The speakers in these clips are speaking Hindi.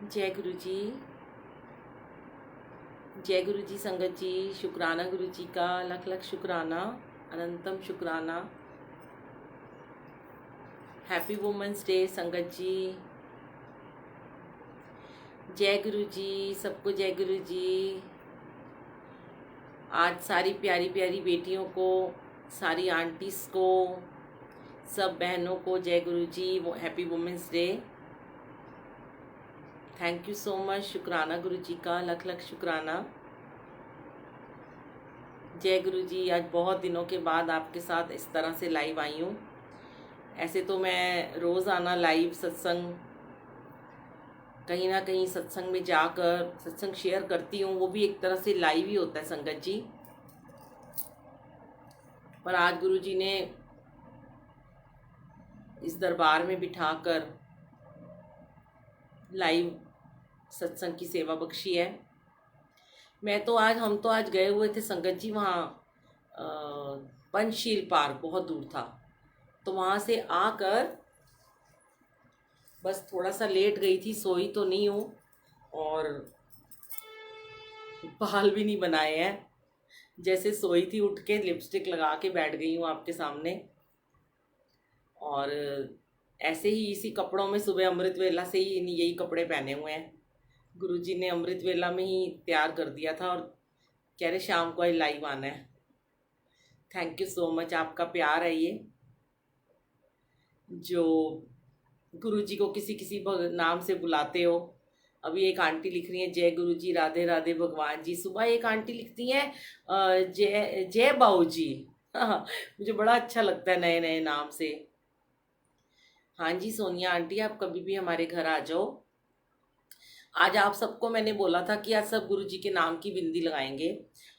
जय गुरु जी। जय गुरु जी संगत जी। शुक्राना गुरु जी का, लख लख शुक्राना, अनंतम शुक्राना। हैप्पी वुमेंस डे संगत जी। जय गुरु जी, सबको जय गुरु जी। आज सारी प्यारी प्यारी बेटियों को, सारी आंटीज को, सब बहनों को जय गुरु जी, वो happy women's day. Thank you so much. शुक्राना गुरु जी का, लख लख शुक्राना। जय गुरु जी। आज बहुत दिनों के बाद आपके साथ इस तरह से लाइव आई हूँ। ऐसे तो मैं रोज़ाना लाइव सत्संग, कहीं ना कहीं सत्संग में जाकर सत्संग शेयर करती हूँ, वो भी एक तरह से लाइव ही होता है संगत जी। पर आज गुरु जी ने इस दरबार में बिठाकर लाइव सत्संग की सेवा बख्शी है। हम तो आज गए हुए थे संगत जी, वहाँ पंचशील पार्क बहुत दूर था, तो वहाँ से आकर बस थोड़ा सा लेट गई थी, सोई तो नहीं हूँ और बाल भी नहीं बनाए हैं। जैसे सोई थी उठ के लिपस्टिक लगा के बैठ गई हूँ आपके सामने। और ऐसे ही इसी कपड़ों में सुबह अमृत वेला से ही यही कपड़े पहने हुए हैं। गुरुजी ने अमृत वेला में ही तैयार कर दिया था और कह रहे शाम को आज लाइव आना है। थैंक यू सो मच, आपका प्यार है ये जो गुरुजी को किसी किसी नाम से बुलाते हो। अभी एक आंटी लिख रही है जय गुरु जी, राधे राधे भगवान जी। सुबह एक आंटी लिखती है जय जय बाऊ जी। मुझे बड़ा अच्छा लगता है नए नए नाम से। हाँ जी सोनिया आंटी, आप कभी भी हमारे घर आ जाओ। आज आप सबको मैंने बोला था कि आज सब गुरुजी के नाम की बिंदी लगाएंगे।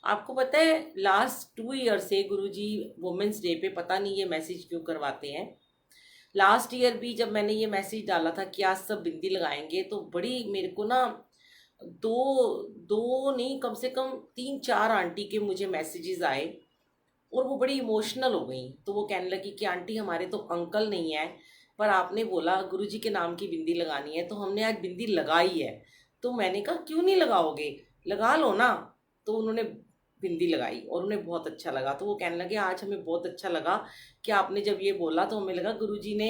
आपको पता है लास्ट 2 ईयर से गुरुजी वुमेन्स डे पे पता नहीं ये मैसेज क्यों करवाते हैं। लास्ट ईयर भी जब मैंने ये मैसेज डाला था कि आज सब बिंदी लगाएंगे, तो बड़ी मेरे को ना दो दो नहीं, कम से कम 3-4 आंटी के मुझे मैसेजेस आए और वो बड़ी इमोशनल हो गई। तो वो कहने लगी कि आंटी हमारे तो अंकल नहीं है, पर आपने बोला गुरुजी के नाम की बिंदी लगानी है तो हमने आज बिंदी लगाई है। तो मैंने कहा क्यों नहीं लगाओगे, लगा लो ना। तो उन्होंने बिंदी लगाई और उन्हें बहुत अच्छा लगा। तो वो कहने लगे आज हमें बहुत अच्छा लगा कि आपने जब ये बोला तो हमें लगा गुरुजी ने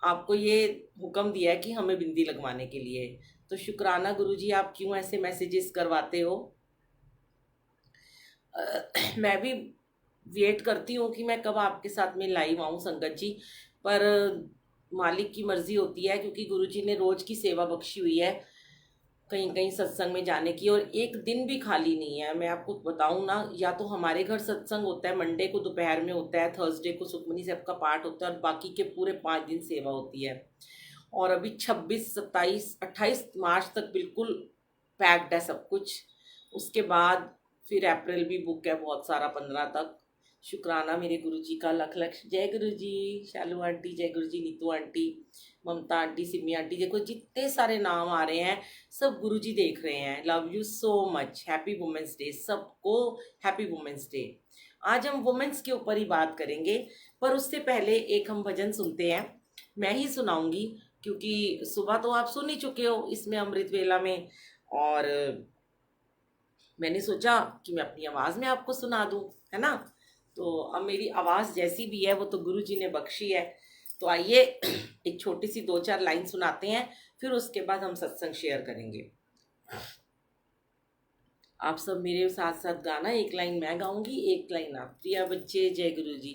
आपको ये हुक्म दिया है कि हमें बिंदी लगवाने के लिए। तो शुक्राना गुरुजी, आप क्यों ऐसे मैसेजेस करवाते हो। मैं भी वेट करती हूँ कि मैं कब आपके साथ में लाइव आऊँ संगत जी, पर मालिक की मर्जी होती है, क्योंकि गुरुजी ने रोज की सेवा बख्शी हुई है कहीं कहीं सत्संग में जाने की, और एक दिन भी खाली नहीं है। मैं आपको बताऊं ना, या तो हमारे घर सत्संग होता है, मंडे को दोपहर में होता है, थर्सडे को सुखमनी साहब का पाठ होता है और बाकी के पूरे 5 दिन सेवा होती है। और अभी 26, 27, 28 मार्च तक बिल्कुल पैक्ड है सब कुछ। उसके बाद फिर अप्रैल भी बुक है बहुत सारा, 15 तक। शुक्राना मेरे गुरुजी का, लख लख जय गुरुजी। शालू आंटी जय गुरुजी, नीतू आंटी, ममता आंटी, सिमी आंटी, देखो जितने सारे नाम आ रहे हैं सब गुरुजी देख रहे हैं। Love you so much, happy women's day सबको, हैप्पी वुमेंस डे। आज हम वुमेन्स के ऊपर ही बात करेंगे, पर उससे पहले एक हम भजन सुनते हैं। मैं ही सुनाऊंगी क्योंकि सुबह तो आप सुन ही चुके हो इसमें अमृत वेला में, और मैंने सोचा कि मैं अपनी आवाज़ में आपको सुना दूं, है ना। तो अब मेरी आवाज़ जैसी भी है वो तो गुरु जी ने बख्शी है। तो आइए एक छोटी सी 2-4 लाइन सुनाते हैं, फिर उसके बाद हम सत्संग शेयर करेंगे। आप सब मेरे साथ साथ गाना, एक लाइन मैं गाऊंगी, एक लाइन आप। प्रिया बच्चे जय गुरु जी,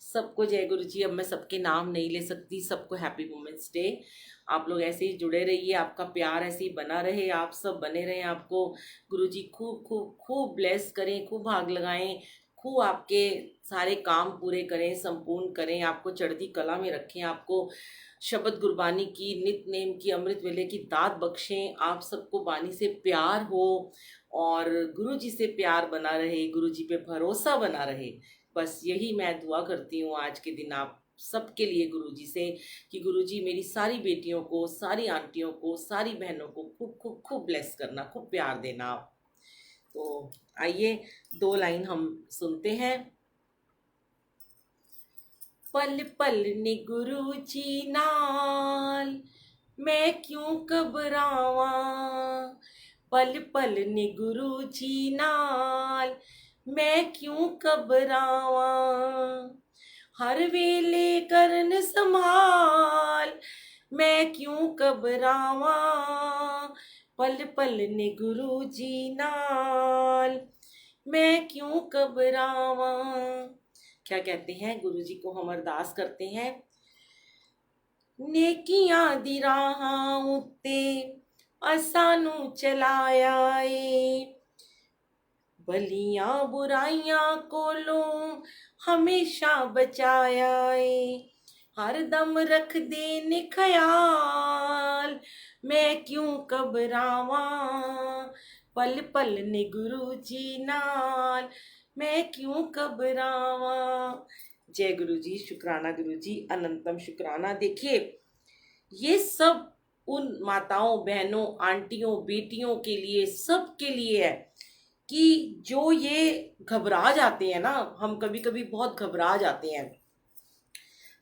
सबको जय गुरु जी। अब मैं सबके नाम नहीं ले सकती, सबको हैप्पी वुमेंस डे। आप लोग ऐसे ही जुड़े रहिए, आपका प्यार ऐसे ही बना रहे, आप सब बने रहें। आपको गुरु जी खूब खूब खूब ब्लेस करें, खूब भाग लगाएं, खूब आपके सारे काम पूरे करें, संपूर्ण करें, आपको चढ़ती कला में रखें, आपको शब्द गुरबानी की, नित नेम की, अमृत वेले की दात बख्शें। आप सबको बानी से प्यार हो और गुरु जी से प्यार बना रहे, गुरु जी पे भरोसा बना रहे। बस यही मैं दुआ करती हूँ आज के दिन आप सबके लिए गुरु जी से, कि गुरु जी मेरी सारी बेटियों को, सारी आंटियों को, सारी बहनों को खूब खूब खूब ब्लेस करना, खूब प्यार देना आप। तो आइए 2 लाइन हम सुनते हैं। पल पल ने गुरु जी नाल मैं क्यों घबरावा, पल पल ने गुरु जी नाल, मैं क्यों घबरावा, हर वेले करन संभाल, मैं क्यों घबरावा, पल पल ने गुरु जी नाल, मैं क्यों घबरावा। क्या कहते हैं गुरु जी को हम अरदास करते हैं, नेकियां दी राहां उत्ते असानू चलाया ए, भलियां बुराइयां कोलों हमेशा बचाया ए, हर दम रख दे ने ख्याल, मैं क्यों घबरावा, पल पल ने गुरु जी नाल, मैं क्यों घबरावा। जय गुरु जी, शुक्राना गुरु जी, अनंतम शुक्राना। देखिए ये सब उन माताओं बहनों आंटियों बेटियों के लिए, सब के लिए है कि जो ये घबरा जाते हैं ना, हम कभी कभी बहुत घबरा जाते हैं।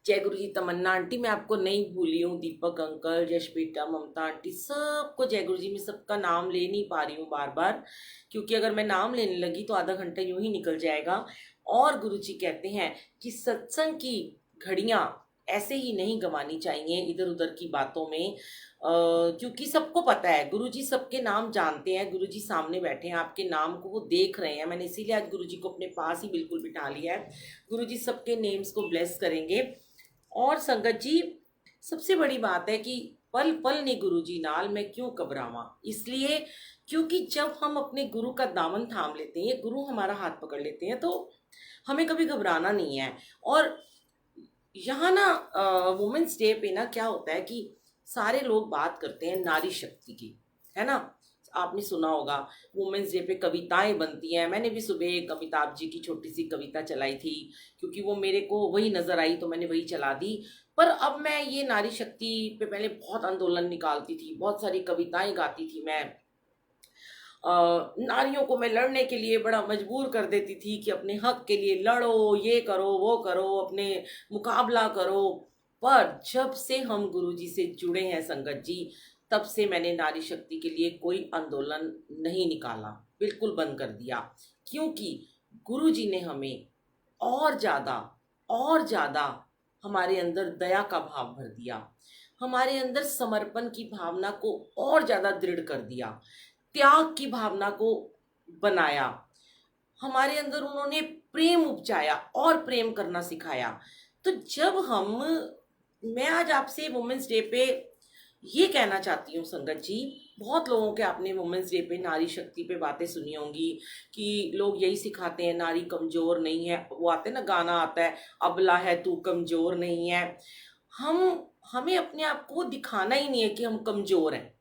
जय गुरु जी, तमन्ना आंटी मैं आपको नहीं भूली हूँ, दीपक अंकल, यश बेटा, ममता आंटी, सबको जय गुरु जी। मैं सबका नाम ले नहीं पा रही हूँ बार बार, क्योंकि अगर मैं नाम लेने लगी तो आधा घंटा यूं ही निकल जाएगा। और गुरु जी कहते हैं कि सत्संग की घड़ियां ऐसे ही नहीं गंवानी चाहिए इधर उधर की बातों में, क्योंकि सबको पता है गुरु जी सबके नाम जानते हैं, गुरु जी सामने बैठे हैं, आपके नाम को वो देख रहे हैं। मैंने इसीलिए आज गुरु जी को अपने पास ही बिल्कुल बिठा लिया है। गुरु जी सबके नेम्स को ब्लेस करेंगे। और संगत जी सबसे बड़ी बात है कि पल पल ने गुरु जी नाल, मैं क्यों घबरावा, इसलिए क्योंकि जब हम अपने गुरु का दामन थाम लेते हैं, गुरु हमारा हाथ पकड़ लेते हैं, तो हमें कभी घबराना नहीं है। और यहाँ ना वुमेन्स डे पे ना क्या होता है कि सारे लोग बात करते हैं नारी शक्ति की, है ना। आपने सुना होगा वुमेन्स डे पे कविताएं बनती हैं। मैंने भी सुबह एक अमिताभ जी की छोटी सी कविता चलाई थी, क्योंकि वो मेरे को वही नजर आई तो मैंने वही चला दी। पर अब मैं ये नारी शक्ति पे पहले बहुत आंदोलन निकालती थी, बहुत सारी कविताएं गाती थी मैं, नारियों को मैं लड़ने के लिए बड़ा मजबूर कर देती थी कि अपने हक के लिए लड़ो, ये करो वो करो, अपने मुकाबला करो। पर जब से हम गुरुजी से जुड़े हैं संगत जी, तब से मैंने नारी शक्ति के लिए कोई आंदोलन नहीं निकाला, बिल्कुल बंद कर दिया। क्योंकि गुरुजी ने हमें और ज़्यादा हमारे अंदर दया का भाव भर दिया, हमारे अंदर समर्पण की भावना को और ज़्यादा दृढ़ कर दिया, त्याग की भावना को बनाया, हमारे अंदर उन्होंने प्रेम उपजाया और प्रेम करना सिखाया। तो जब हम, मैं आज आपसे वुमेन्स डे पे ये कहना चाहती हूँ संगत जी, बहुत लोगों के आपने वुमेन्स डे पे नारी शक्ति पे बातें सुनी होंगी कि लोग यही सिखाते हैं नारी कमजोर नहीं है, वो आते ना गाना आता है, अबला है तू कमजोर नहीं है। हमें अपने आप को दिखाना ही नहीं है कि हम कमजोर हैं,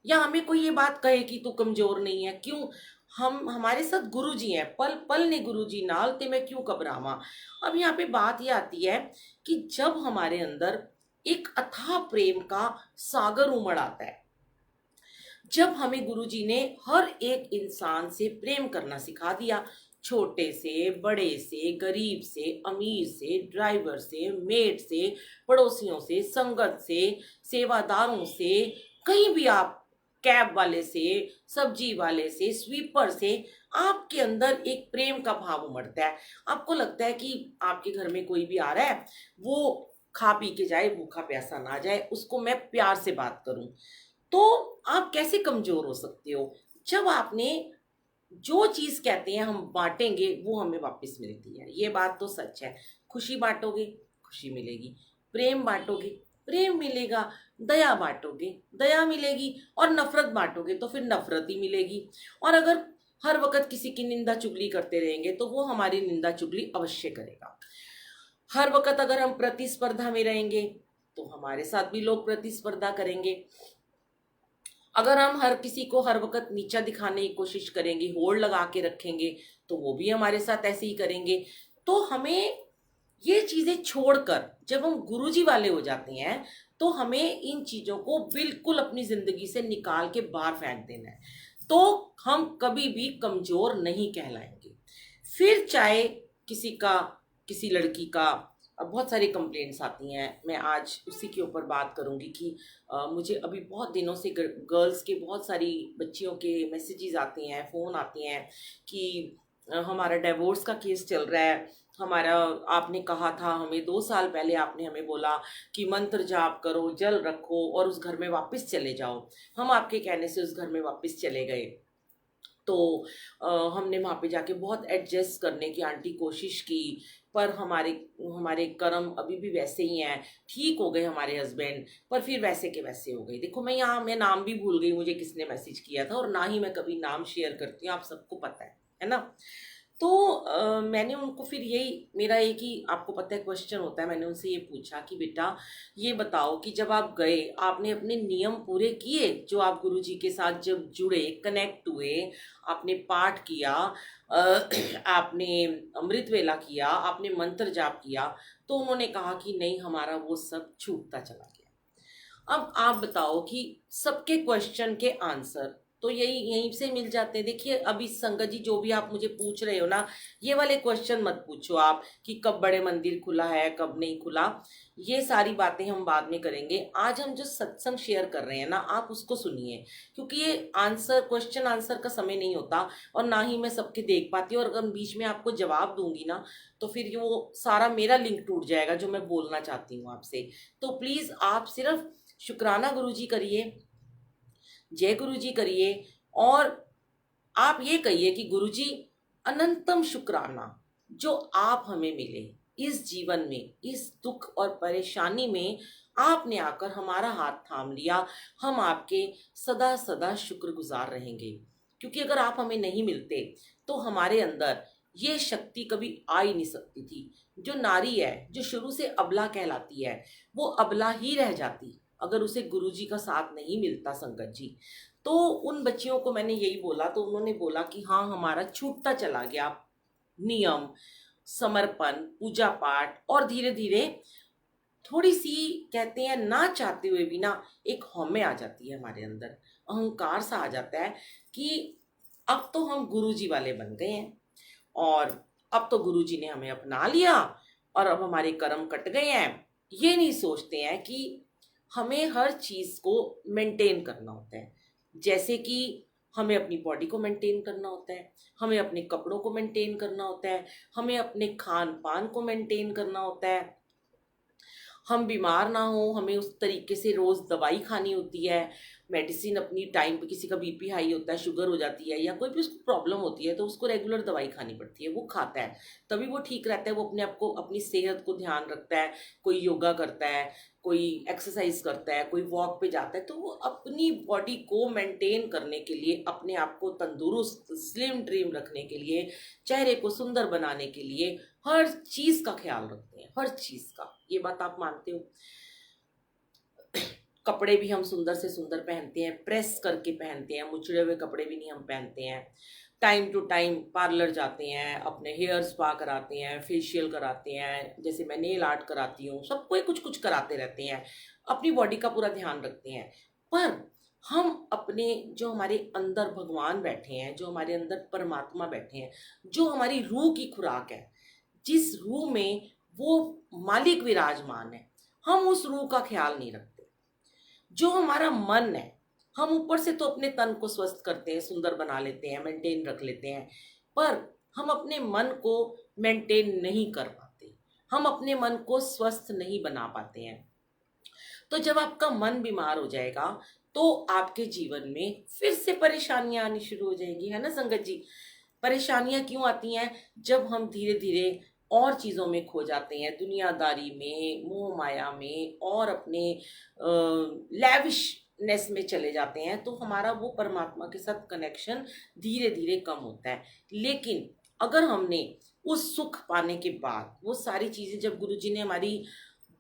या हमें कोई ये बात कहे कि तू कमजोर नहीं है। क्यों, हमारे साथ गुरु जी हैं, पल पल ने गुरु जी नाल, ते मैं क्यों घबरावा। अब यहाँ पे बात ये आती है कि जब हमारे अंदर एक अथाह प्रेम का सागर उमड़ आता है, जब हमें गुरु जी ने हर एक इंसान से प्रेम करना सिखा दिया, छोटे से बड़े से, गरीब से अमीर से, ड्राइवर से, मेट से, पड़ोसियों से, संगत से, सेवादारों से, कहीं भी आप, कैब वाले से, सब्जी वाले से, स्वीपर से, आपके अंदर एक प्रेम का भाव उमड़ता है। आपको लगता है कि आपके घर में कोई भी आ रहा है, वो खा पी के जाए, भूखा प्यासा ना जाए, उसको मैं प्यार से बात करूं। तो आप कैसे कमजोर हो सकते हो जब आपने जो चीज कहते हैं हम बांटेंगे वो हमें वापस मिलती है। ये बात तो सच है। खुशी बांटोगे खुशी मिलेगी, प्रेम बांटोगे प्रेम मिलेगा, दया बांटोगे दया मिलेगी, और नफरत बांटोगे तो फिर नफरत ही मिलेगी। और अगर हर वक्त किसी की निंदा चुगली करते रहेंगे तो वो हमारी निंदा चुगली अवश्य करेगा। हर वक्त अगर हम प्रतिस्पर्धा में रहेंगे तो हमारे साथ भी लोग प्रतिस्पर्धा करेंगे। अगर हम हर किसी को हर वक्त नीचा दिखाने की कोशिश करेंगे, होड़ लगा के रखेंगे, तो वो भी हमारे साथ ऐसे ही करेंगे। तो हमें ये चीजें छोड़कर जब हम गुरुजी वाले हो जाते हैं तो हमें इन चीजों को बिल्कुल अपनी जिंदगी से निकाल के बाहर फेंक देना है, तो हम कभी भी कमजोर नहीं कहलाएंगे। फिर चाहे किसी लड़की का अब बहुत सारी कंप्लेंट्स आती हैं, मैं आज उसी के ऊपर बात करूंगी कि मुझे अभी बहुत दिनों से गर्ल्स के बहुत सारी बच्चियों के मैसेजेस आते हैं, फ़ोन आते हैं कि हमारा डिवोर्स का केस चल रहा है, हमारा आपने कहा था हमें 2 साल पहले, आपने हमें बोला कि मंत्र जाप करो, जल रखो और उस घर में वापस चले जाओ। हम आपके कहने से उस घर में वापस चले गए, तो हमने वहाँ पे जाके बहुत एडजस्ट करने की आंटी कोशिश की, पर हमारे हमारे कर्म अभी भी वैसे ही हैं। ठीक हो गए हमारे हस्बैंड, पर फिर वैसे के वैसे हो गए। देखो मैं नाम भी भूल गई, मुझे किसने मैसेज किया था, और ना ही मैं कभी नाम शेयर करती हूँ, आप सबको पता है ना। तो मैंने उनको फिर यही, मेरा एक ही आपको पता है क्वेश्चन होता है, मैंने उनसे ये पूछा कि बेटा ये बताओ कि जब आप गए आपने अपने नियम पूरे किए, जो आप गुरु जी के साथ जब जुड़े, कनेक्ट हुए, आपने पाठ किया, आपने अमृत वेला किया, आपने मंत्र जाप किया। तो उन्होंने कहा कि नहीं, हमारा वो सब छूटता चला गया। अब आप बताओ कि सबके क्वेश्चन के आंसर तो यही यहीं से मिल जाते हैं। देखिए अभी संगत जी जो भी आप मुझे पूछ रहे हो ना, ये वाले क्वेश्चन मत पूछो आप कि कब बड़े मंदिर खुला है कब नहीं खुला, ये सारी बातें हम बाद में करेंगे। आज हम जो सत्संग शेयर कर रहे हैं ना, आप उसको सुनिए, क्योंकि ये आंसर, क्वेश्चन आंसर का समय नहीं होता, और ना ही मैं सबके देख पाती हूँ। और अगर बीच में आपको जवाब दूंगी ना, तो फिर वो सारा मेरा लिंक टूट जाएगा जो मैं बोलना चाहती हूँ आपसे। तो प्लीज आप सिर्फ शुक्राना गुरु जी करिए, जय गुरु जी करिए, और आप ये कहिए कि गुरु जी अनंतम शुक्राना जो आप हमें मिले इस जीवन में, इस दुख और परेशानी में आपने आकर हमारा हाथ थाम लिया। हम आपके सदा सदा शुक्रगुजार रहेंगे, क्योंकि अगर आप हमें नहीं मिलते तो हमारे अंदर ये शक्ति कभी आ ही नहीं सकती थी। जो नारी है, जो शुरू से अबला कहलाती है, वो अबला ही रह जाती अगर उसे गुरु जी का साथ नहीं मिलता, संगत जी। तो उन बच्चियों को मैंने यही बोला, तो उन्होंने बोला कि हाँ हमारा छूटता चला गया नियम, समर्पण, पूजा पाठ, और धीरे धीरे थोड़ी सी, कहते हैं ना चाहते हुए भी ना, एक हमें आ जाती है हमारे अंदर, अहंकार सा आ जाता है कि अब तो हम गुरु जी वाले बन गए हैं, और अब तो गुरु जी ने हमें अपना लिया, और अब हमारे कर्म कट गए हैं। ये नहीं सोचते हैं कि हमें हर चीज को मेंटेन करना होता है। जैसे कि हमें अपनी बॉडी को मेंटेन करना होता है, हमें अपने कपड़ों को मेंटेन करना होता है, हमें अपने खान पान को मेंटेन करना होता है, हम बीमार ना हो हमें उस तरीके से रोज दवाई खानी होती है, मेडिसिन अपनी टाइम पे, किसी का बीपी हाई होता है, शुगर हो जाती है, या कोई भी उसको प्रॉब्लम होती है, तो उसको रेगुलर दवाई खानी पड़ती है, वो खाता है तभी वो ठीक रहता है, वो अपने आप को, अपनी सेहत को ध्यान रखता है। कोई योगा करता है, कोई एक्सरसाइज करता है, कोई वॉक पे जाता है, तो वो अपनी बॉडी को मेंटेन करने के लिए, अपने आप को तंदुरुस्त स्लिम ड्रीम रखने के लिए, चेहरे को सुंदर बनाने के लिए हर चीज का ख्याल रखते हैं, हर चीज का। ये बात आप मानते हो? कपड़े भी हम सुंदर से सुंदर पहनते हैं, प्रेस करके पहनते हैं, मुचड़े हुए कपड़े भी नहीं हम पहनते हैं। टाइम टू टाइम पार्लर जाते हैं, अपने हेयर स्पा कराते हैं, फेशियल कराते हैं, जैसे मैं नेल आर्ट कराती हूँ, सब कोई कुछ कुछ कराते रहते हैं, अपनी बॉडी का पूरा ध्यान रखते हैं। पर हम अपने, जो हमारे अंदर भगवान बैठे हैं, जो हमारे अंदर परमात्मा बैठे हैं, जो हमारी रूह की खुराक है, जिस रूह में वो मालिक विराजमान है, हम उस रूह का ख्याल नहीं रखते। जो हमारा मन है, हम ऊपर से तो अपने तन को स्वस्थ करते हैं, सुंदर बना लेते हैं, मेंटेन रख लेते हैं, पर हम अपने मन को मेंटेन नहीं कर पाते, हम अपने मन को स्वस्थ नहीं बना पाते हैं। तो जब आपका मन बीमार हो जाएगा, तो आपके जीवन में फिर से परेशानियां आनी शुरू हो जाएंगी, है ना संगत जी। परेशानियां क्यों आती हैं? जब हम धीरे धीरे और चीज़ों में खो जाते हैं, दुनियादारी में, मोह माया में, और अपने लैविशनेस में चले जाते हैं, तो हमारा वो परमात्मा के साथ कनेक्शन धीरे धीरे कम होता है। लेकिन अगर हमने उस सुख पाने के बाद, वो सारी चीज़ें जब गुरु जी ने हमारी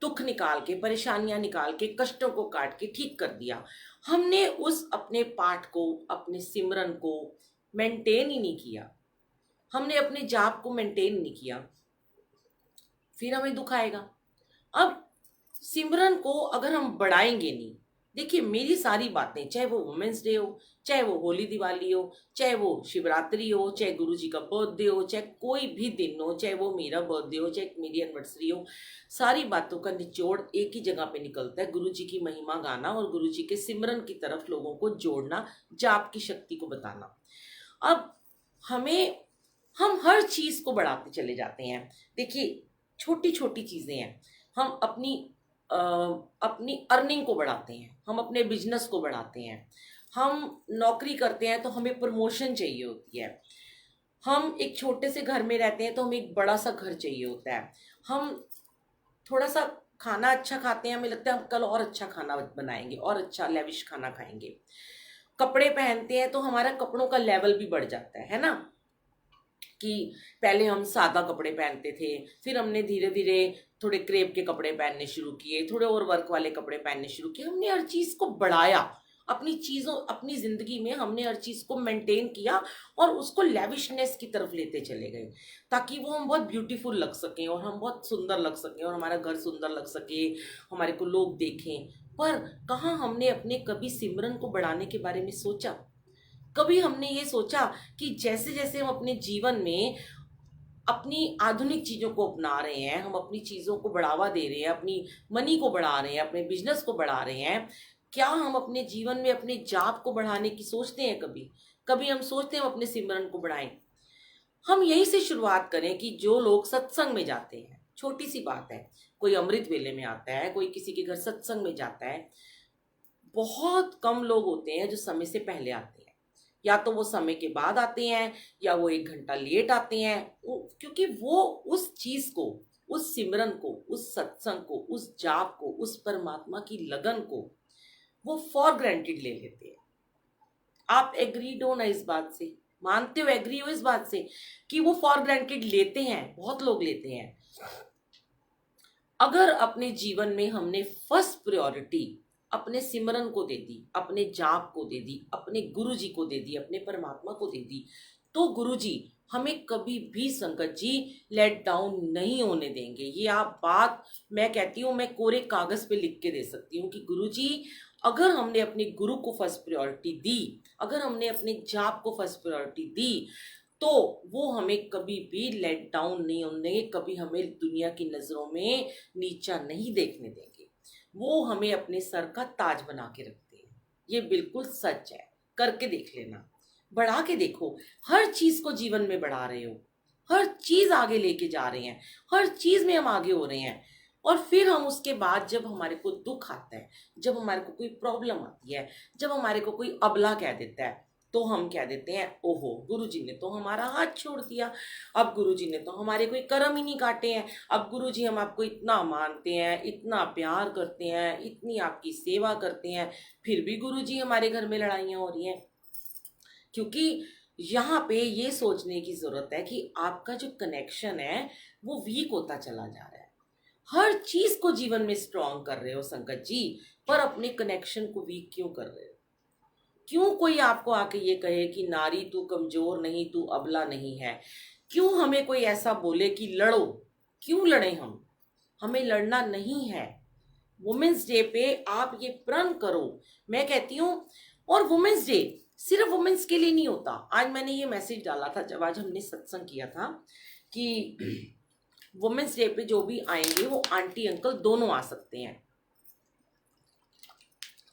दुख निकाल के, परेशानियां निकाल के, कष्टों को काट के ठीक कर दिया, हमने उस अपने पाठ को, अपने सिमरन को मेंटेन ही नहीं किया, हमने अपने जाप को मेंटेन नहीं किया, फिर हमें दुख आएगा। अब सिमरन को अगर हम बढ़ाएंगे नहीं, देखिए मेरी सारी बातें, चाहे वो वुमेन्स डे हो, चाहे वो होली दिवाली हो, चाहे वो शिवरात्रि हो, चाहे गुरु जी का बर्थडे हो, चाहे कोई भी दिन हो, चाहे वो मेरा बर्थडे हो, चाहे मेरी एनिवर्सरी हो, सारी बातों का निचोड़ एक ही जगह पे निकलता है, गुरु जी की महिमा गाना और गुरु जी के सिमरन की तरफ लोगों को जोड़ना, जाप की शक्ति को बताना। अब हमें हम हर चीज को बढ़ाते चले जाते हैं। देखिए छोटी छोटी चीजें हैं, हम अ, अपनी अर्निंग को बढ़ाते हैं, हम अपने बिजनेस को बढ़ाते हैं, हम नौकरी करते हैं तो हमें प्रमोशन चाहिए होती है, हम एक छोटे से घर में रहते हैं तो हमें एक बड़ा सा घर चाहिए होता है, हम थोड़ा सा खाना अच्छा खाते हैं, हमें लगता है हम कल और अच्छा खाना बनाएंगे और अच्छा लेविश खाना खाएंगे, कपड़े पहनते हैं तो हमारा कपड़ों का लेवल भी बढ़ जाता है ना, कि पहले हम सादा कपड़े पहनते थे, फिर हमने धीरे धीरे थोड़े क्रेप के कपड़े पहनने शुरू किए, थोड़े और वर्क वाले कपड़े पहनने शुरू किए, हमने हर चीज को बढ़ाया, अपनी चीजों अपनी जिंदगी में हमने हर चीज को मेंटेन किया और उसको लेविशनेस की तरफ लेते चले गए, ताकि वो हम बहुत ब्यूटीफुल लग सकें और हम बहुत सुंदर लग सकें और हमारा घर सुंदर लग सके, हमारे को लोग देखें। पर कहाँ हमने अपने कभी सिमरन को बढ़ाने के बारे में सोचा? कभी हमने ये सोचा कि जैसे जैसे हम अपने जीवन में अपनी आधुनिक चीजों को अपना रहे हैं, हम अपनी चीजों को बढ़ावा दे रहे हैं, अपनी मनी को बढ़ा रहे हैं, अपने बिजनेस को बढ़ा रहे हैं, क्या हम अपने जीवन में अपने जाप को बढ़ाने की सोचते हैं? कभी कभी हम सोचते हैं हम अपने सिमरन को बढ़ाएं? हम यहीं से शुरुआत करें कि जो लोग सत्संग में जाते हैं, छोटी सी बात है, कोई अमृत वेले में आता है, कोई किसी के घर सत्संग में जाता है, बहुत कम लोग होते हैं जो समय से पहले आते हैं, या तो वो समय के बाद आते हैं या वो 1 घंटा लेट आते हैं, क्योंकि वो उस चीज को, उस सिमरन को, उस सत्संग को, उस जाप को, उस परमात्मा की लगन को वो फॉर ग्रांटेड ले लेते हैं। आप एग्रीड हो ना इस बात से? मानते हो, एग्री हो इस बात से कि वो फॉर ग्रांटेड लेते हैं, बहुत लोग लेते हैं। अगर अपने जीवन में हमने फर्स्ट प्रायोरिटी अपने सिमरन को दे दी, अपने जाप को दे दी, अपने गुरु जी को दे दी, अपने परमात्मा को दे दी, तो गुरु जी हमें कभी भी संकट जी लेट डाउन नहीं होने देंगे। ये आप बात मैं कहती हूँ, मैं कोरे कागज पे लिख के दे सकती हूँ कि गुरु जी अगर हमने अपने गुरु को फर्स्ट प्रायोरिटी दी, अगर हमने अपने जाप को फर्स्ट प्रायोरिटी दी, तो वो हमें कभी भी लेट डाउन नहीं होने देंगे, कभी हमें दुनिया की नजरों में नीचा नहीं देखने देंगे, वो हमें अपने सर का ताज बना के रखते हैं। ये बिल्कुल सच है, करके देख लेना, बढ़ा के देखो, हर चीज को जीवन में बढ़ा रहे हो, हर चीज आगे लेके जा रहे हैं, हर चीज में हम आगे हो रहे हैं, और फिर हम उसके बाद जब हमारे को दुख आता है, जब हमारे को कोई प्रॉब्लम आती है, जब हमारे को कोई अबला कह देता है, तो हम कह देते हैं ओहो गुरुजी ने तो हमारा हाथ छोड़ दिया, अब गुरुजी ने तो हमारे कोई कर्म ही नहीं काटे हैं, अब गुरुजी हम आपको इतना मानते हैं, इतना प्यार करते हैं, इतनी आपकी सेवा करते हैं, फिर भी गुरुजी हमारे घर में लड़ाइयाँ हो रही हैं। क्योंकि यहाँ पे ये सोचने की जरूरत है कि आपका जो कनेक्शन है वो वीक होता चला जा रहा है। हर चीज को जीवन में स्ट्रांग कर रहे हो संकट जी, पर अपने कनेक्शन को वीक क्यों कर रहे हो? क्यों कोई आपको आके ये कहे कि नारी तू कमजोर नहीं, तू अबला नहीं है? क्यों हमें कोई ऐसा बोले कि लड़ो? क्यों लड़े हम? हमें लड़ना नहीं है। वुमेन्स डे पे आप ये प्रण करो, मैं कहती हूँ। और वुमेन्स डे सिर्फ वुमेन्स के लिए नहीं होता। आज मैंने ये मैसेज डाला था जब आज हमने सत्संग किया था कि वुमेन्स डे पे जो भी आएंगे वो आंटी अंकल दोनों आ सकते हैं।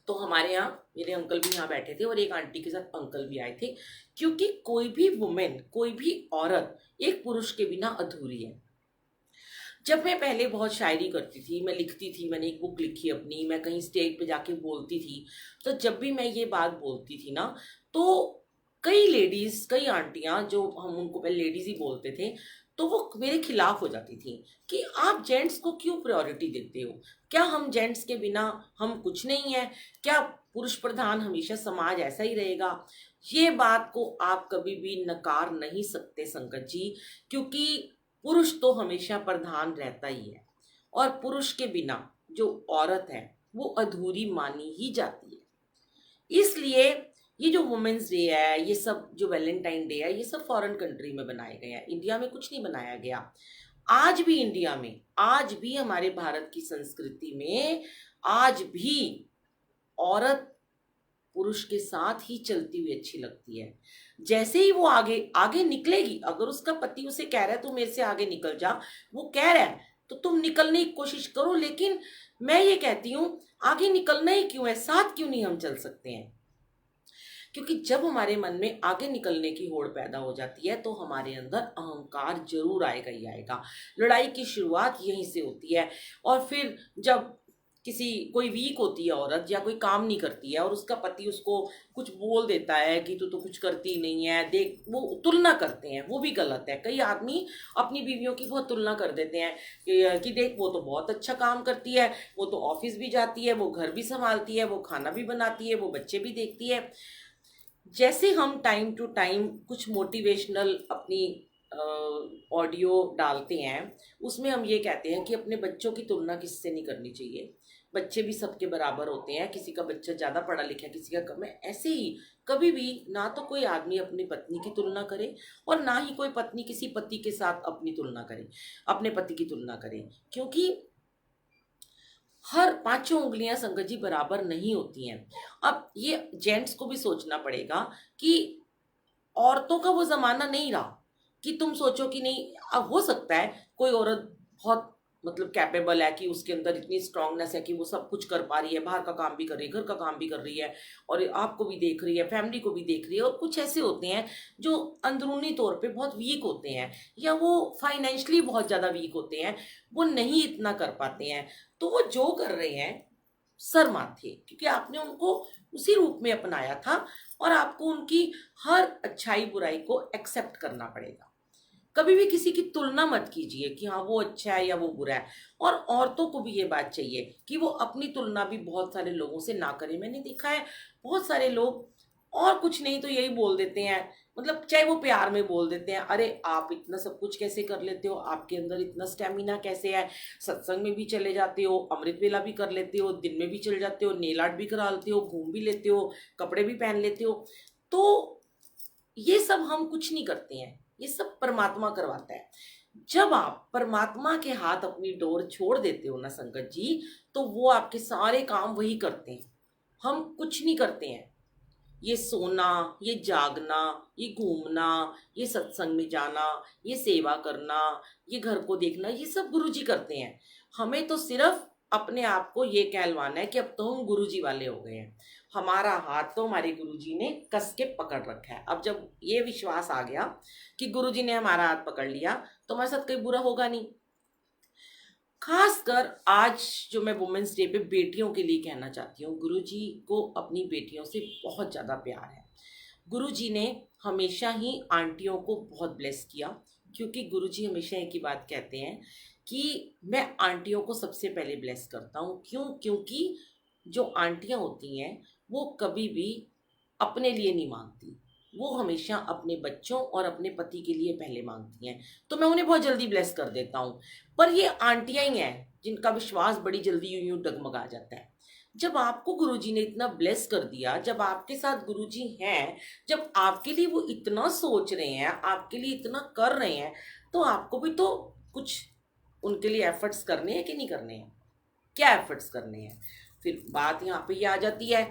तो हमारे यहाँ मेरे अंकल भी यहाँ बैठे थे और एक आंटी के साथ अंकल भी आए थे, क्योंकि कोई भी वुमेन, कोई भी औरत एक पुरुष के बिना अधूरी है। जब मैं पहले बहुत शायरी करती थी, मैं लिखती थी, मैंने एक बुक लिखी अपनी, मैं कहीं स्टेज पे जाके बोलती थी, तो जब भी मैं ये बात बोलती थी ना, तो कई लेडीज, कई आंटियां, जो हम उनको पहले लेडीज ही बोलते थे, तो वो मेरे खिलाफ हो जाती थी कि आप जेंट्स को क्यों प्रायोरिटी देते हो? क्या हम जेंट्स के बिना हम कुछ नहीं है? क्या पुरुष प्रधान हमेशा समाज ऐसा ही रहेगा? ये बात को आप कभी भी नकार नहीं सकते संकट जी, क्योंकि पुरुष तो हमेशा प्रधान रहता ही है, और पुरुष के बिना जो औरत है वो अधूरी मानी ही जाती है। इसलिए ये जो वुमेन्स डे है, ये सब जो वैलेंटाइन डे है, ये सब फॉरेन कंट्री में बनाए गए हैं, इंडिया में कुछ नहीं बनाया गया। आज भी इंडिया में, आज भी हमारे भारत की संस्कृति में, आज भी औरत पुरुष के साथ ही चलती हुई अच्छी लगती है। जैसे ही वो आगे आगे निकलेगी, अगर उसका पति उसे कह रहा है तू मेरे से आगे निकल जा, वो कह रहा है तो तुम निकलने की कोशिश करो, लेकिन मैं ये कहती हूँ आगे निकलना ही क्यों है, साथ क्यों नहीं हम चल सकते हैं? क्योंकि जब हमारे मन में आगे निकलने की होड़ पैदा हो जाती है तो हमारे अंदर अहंकार जरूर आएगा ही आएगा। लड़ाई की शुरुआत यहीं से होती है। और फिर जब कोई वीक होती है औरत, या कोई काम नहीं करती है और उसका पति उसको कुछ बोल देता है कि तू तो कुछ करती नहीं है, देख, वो तुलना करते हैं, वो भी गलत है। कई आदमी अपनी बीवियों की बहुत तुलना कर देते हैं कि देख वो तो बहुत अच्छा काम करती है, वो तो ऑफिस भी जाती है, वो घर भी संभालती है, वो खाना भी बनाती है, वो बच्चे भी देखती है। जैसे हम टाइम टू टाइम कुछ मोटिवेशनल अपनी ऑडियो डालते हैं, उसमें हम ये कहते हैं कि अपने बच्चों की तुलना किससे नहीं करनी चाहिए, बच्चे भी सबके बराबर होते हैं, किसी का बच्चा ज़्यादा पढ़ा लिखा है, किसी का कम है। ऐसे ही कभी भी ना तो कोई आदमी अपनी पत्नी की तुलना करे और ना ही कोई पत्नी किसी पति के साथ अपनी तुलना करे, अपने पति की तुलना करे। क्योंकि हर पांचों उंगलियां संगत जी बराबर नहीं होती हैं। अब ये जेंट्स को भी सोचना पड़ेगा कि औरतों का वो जमाना नहीं रहा कि तुम सोचो कि नहीं, अब हो सकता है कोई औरत बहुत मतलब कैपेबल है कि उसके अंदर इतनी स्ट्रांगनेस है कि वो सब कुछ कर पा रही है, बाहर का काम भी कर रही है, घर का काम भी कर रही है, और आपको भी देख रही है, फैमिली को भी देख रही है। और कुछ ऐसे होते हैं जो अंदरूनी तौर पे बहुत वीक होते हैं, या वो फाइनेंशियली बहुत ज़्यादा वीक होते हैं, वो नहीं इतना कर पाते हैं। तो वो जो कर रहे हैं सर माथे, क्योंकि आपने उनको उसी रूप में अपनाया था, और आपको उनकी हर अच्छाई बुराई को एक्सेप्ट करना पड़ेगा। कभी भी किसी की तुलना मत कीजिए कि हाँ वो अच्छा है या वो बुरा है। और औरतों को भी ये बात चाहिए कि वो अपनी तुलना भी बहुत सारे लोगों से ना करें। मैंने देखा है बहुत सारे लोग और कुछ नहीं तो यही बोल देते हैं, मतलब चाहे वो प्यार में बोल देते हैं, अरे आप इतना सब कुछ कैसे कर लेते हो, आपके अंदर इतना स्टेमिना कैसे है, सत्संग में भी चले जाते हो, अमृत वेला भी कर लेते हो, दिन में भी चले जाते हो, नेल आर्ट भी करा लेते हो, घूम भी लेते हो, कपड़े भी पहन लेते हो। तो ये सब हम कुछ नहीं करते हैं, ये सब परमात्मा करवाता है। जब आप परमात्मा के हाथ अपनी डोर छोड़ देते हो ना संगत जी, तो वो आपके सारे काम वही करते हैं, हम कुछ नहीं करते हैं। ये सोना, ये जागना, ये घूमना, ये सत्संग में जाना, ये सेवा करना, ये घर को देखना, ये सब गुरुजी करते हैं। हमें तो सिर्फ अपने आप को ये कहलवाना है कि अब तो हम गुरुजी वाले हो गए हैं, हमारा हाथ तो हमारे गुरुजी ने कस के पकड़ रखा है। अब जब ये विश्वास आ गया कि गुरुजी ने हमारा हाथ पकड़ लिया तो हमारे साथ कोई बुरा होगा नहीं। खासकर आज जो मैं वुमेन्स डे पे बेटियों के लिए कहना चाहती हूँ, गुरुजी को अपनी बेटियों से बहुत ज़्यादा प्यार है। गुरुजी ने हमेशा ही आंटियों को बहुत ब्लेस किया, क्योंकि गुरुजी हमेशा एक ही बात कहते हैं कि मैं आंटियों को सबसे पहले ब्लेस करता हूँ। क्यों? क्योंकि जो आंटियाँ होती हैं वो कभी भी अपने लिए नहीं मांगती, वो हमेशा अपने बच्चों और अपने पति के लिए पहले मांगती हैं। तो मैं उन्हें बहुत जल्दी ब्लेस कर देता हूँ। पर ये आंटियां ही हैं जिनका विश्वास बड़ी जल्दी यूं यूं डगमगा जाता है। जब आपको गुरुजी ने इतना ब्लेस कर दिया, जब आपके साथ गुरुजी हैं, जब आपके लिए वो इतना सोच रहे हैं, आपके लिए इतना कर रहे हैं, तो आपको भी तो कुछ उनके लिए एफर्ट्स करने हैं कि नहीं करने हैं? क्या एफर्ट्स करने हैं? फिर बात यहाँ पे ये आ जाती है।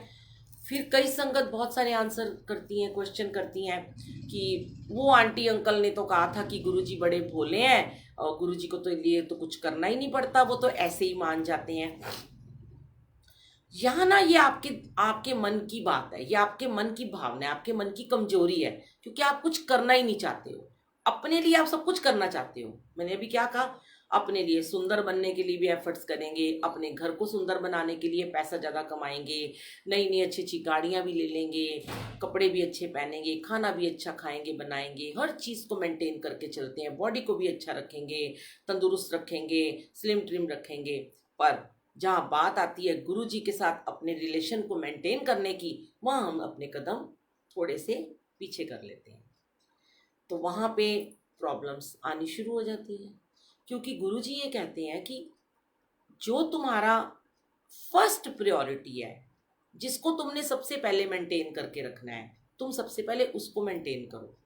फिर कई संगत बहुत सारे आंसर करती हैं, क्वेश्चन करती हैं कि वो आंटी अंकल ने तो कहा था कि गुरुजी बड़े भोले हैं और गुरुजी को तो लिए तो कुछ करना ही नहीं पड़ता, वो तो ऐसे ही मान जाते हैं। यहाँ ना ये आपके आपके मन की बात है, ये आपके मन की भावना है, आपके मन की कमजोरी है, क्योंकि आप कुछ करना ही नहीं चाहते हो। अपने लिए आप सब कुछ करना चाहते हो। मैंने अभी क्या कहा, अपने लिए सुंदर बनने के लिए भी एफर्ट्स करेंगे, अपने घर को सुंदर बनाने के लिए पैसा ज़्यादा कमाएंगे, नई नई अच्छी अच्छी गाड़ियाँ भी ले लेंगे, कपड़े भी अच्छे पहनेंगे, खाना भी अच्छा खाएंगे बनाएंगे, हर चीज़ को मेंटेन करके चलते हैं, बॉडी को भी अच्छा रखेंगे, तंदुरुस्त रखेंगे, स्लिम ट्रिम रखेंगे। पर जहाँ बात आती है गुरु जी के साथ अपने रिलेशन को मेंटेन करने की, वहाँ हम अपने कदम थोड़े से पीछे कर लेते हैं। तो वहाँ पे प्रॉब्लम्स आनी शुरू हो जाती है, क्योंकि गुरु जी ये कहते हैं कि जो तुम्हारा फर्स्ट प्रायोरिटी है, जिसको तुमने सबसे पहले मेंटेन करके रखना है, तुम सबसे पहले उसको मेंटेन करो।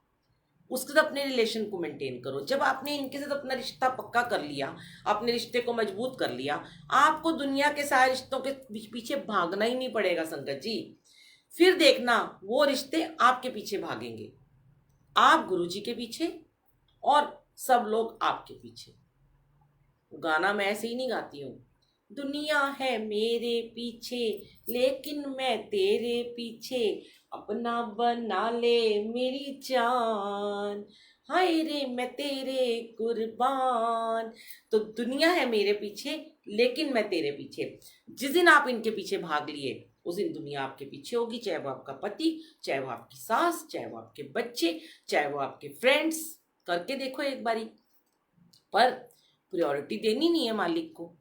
उसके साथ अपने रिलेशन को मेंटेन करो। जब आपने इनके साथ अपना रिश्ता पक्का कर लिया, अपने रिश्ते को मजबूत कर लिया, आपको दुनिया के सारे रिश्तों के पीछे भागना ही नहीं पड़ेगा संगत जी। फिर देखना वो रिश्ते आपके पीछे भागेंगे, आप गुरुजी के पीछे और सब लोग आपके पीछे। गाना मैं ऐसे ही नहीं गाती हूँ, दुनिया है मेरे पीछे लेकिन मैं तेरे पीछे, अपना बना ले मेरी जान, हाय रे मैं तेरे कुर्बान। तो दुनिया है मेरे पीछे लेकिन मैं तेरे पीछे। जिस दिन आप इनके पीछे भाग लिए उस दिन दुनिया आपके पीछे होगी, चाहे वो आपका पति, चाहे वो आपकी सास, चाहे वो आपके बच्चे, चाहे वो आपके फ्रेंड्स। करके देखो एक बारी। पर प्रायोरिटी देनी नहीं है मालिक को।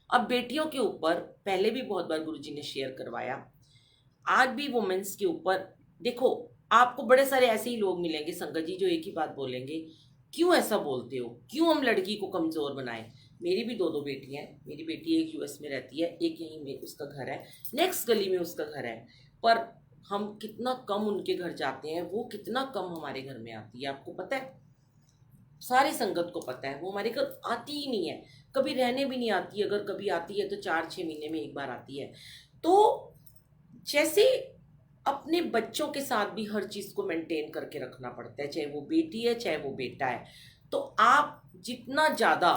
अब बेटियों के ऊपर पहले भी बहुत बार गुरुजी ने शेयर करवाया, आज भी वुमेन्स के ऊपर देखो, आपको बड़े सारे ऐसे ही लोग मिलेंगे संगत जी जो एक ही बात बोलेंगे, क्यों ऐसा बोलते हो, क्यों हम लड़की को कमजोर बनाएं। मेरी भी दो बेटी हैं, मेरी बेटी एक यूएस में रहती है, एक यहीं में उसका घर है, नेक्स्ट गली में उसका घर है। पर हम कितना कम उनके घर जाते हैं, वो कितना कम हमारे घर में आती है, आपको पता है। सारी संगत को पता है, वो हमारे घर आती ही नहीं है, कभी रहने भी नहीं आती। अगर कभी आती है तो 4-6 महीने में एक बार आती है। तो जैसे अपने बच्चों के साथ भी हर चीज को मेंटेन करके रखना पड़ता है, चाहे वो बेटी है चाहे वो बेटा है। तो आप जितना ज्यादा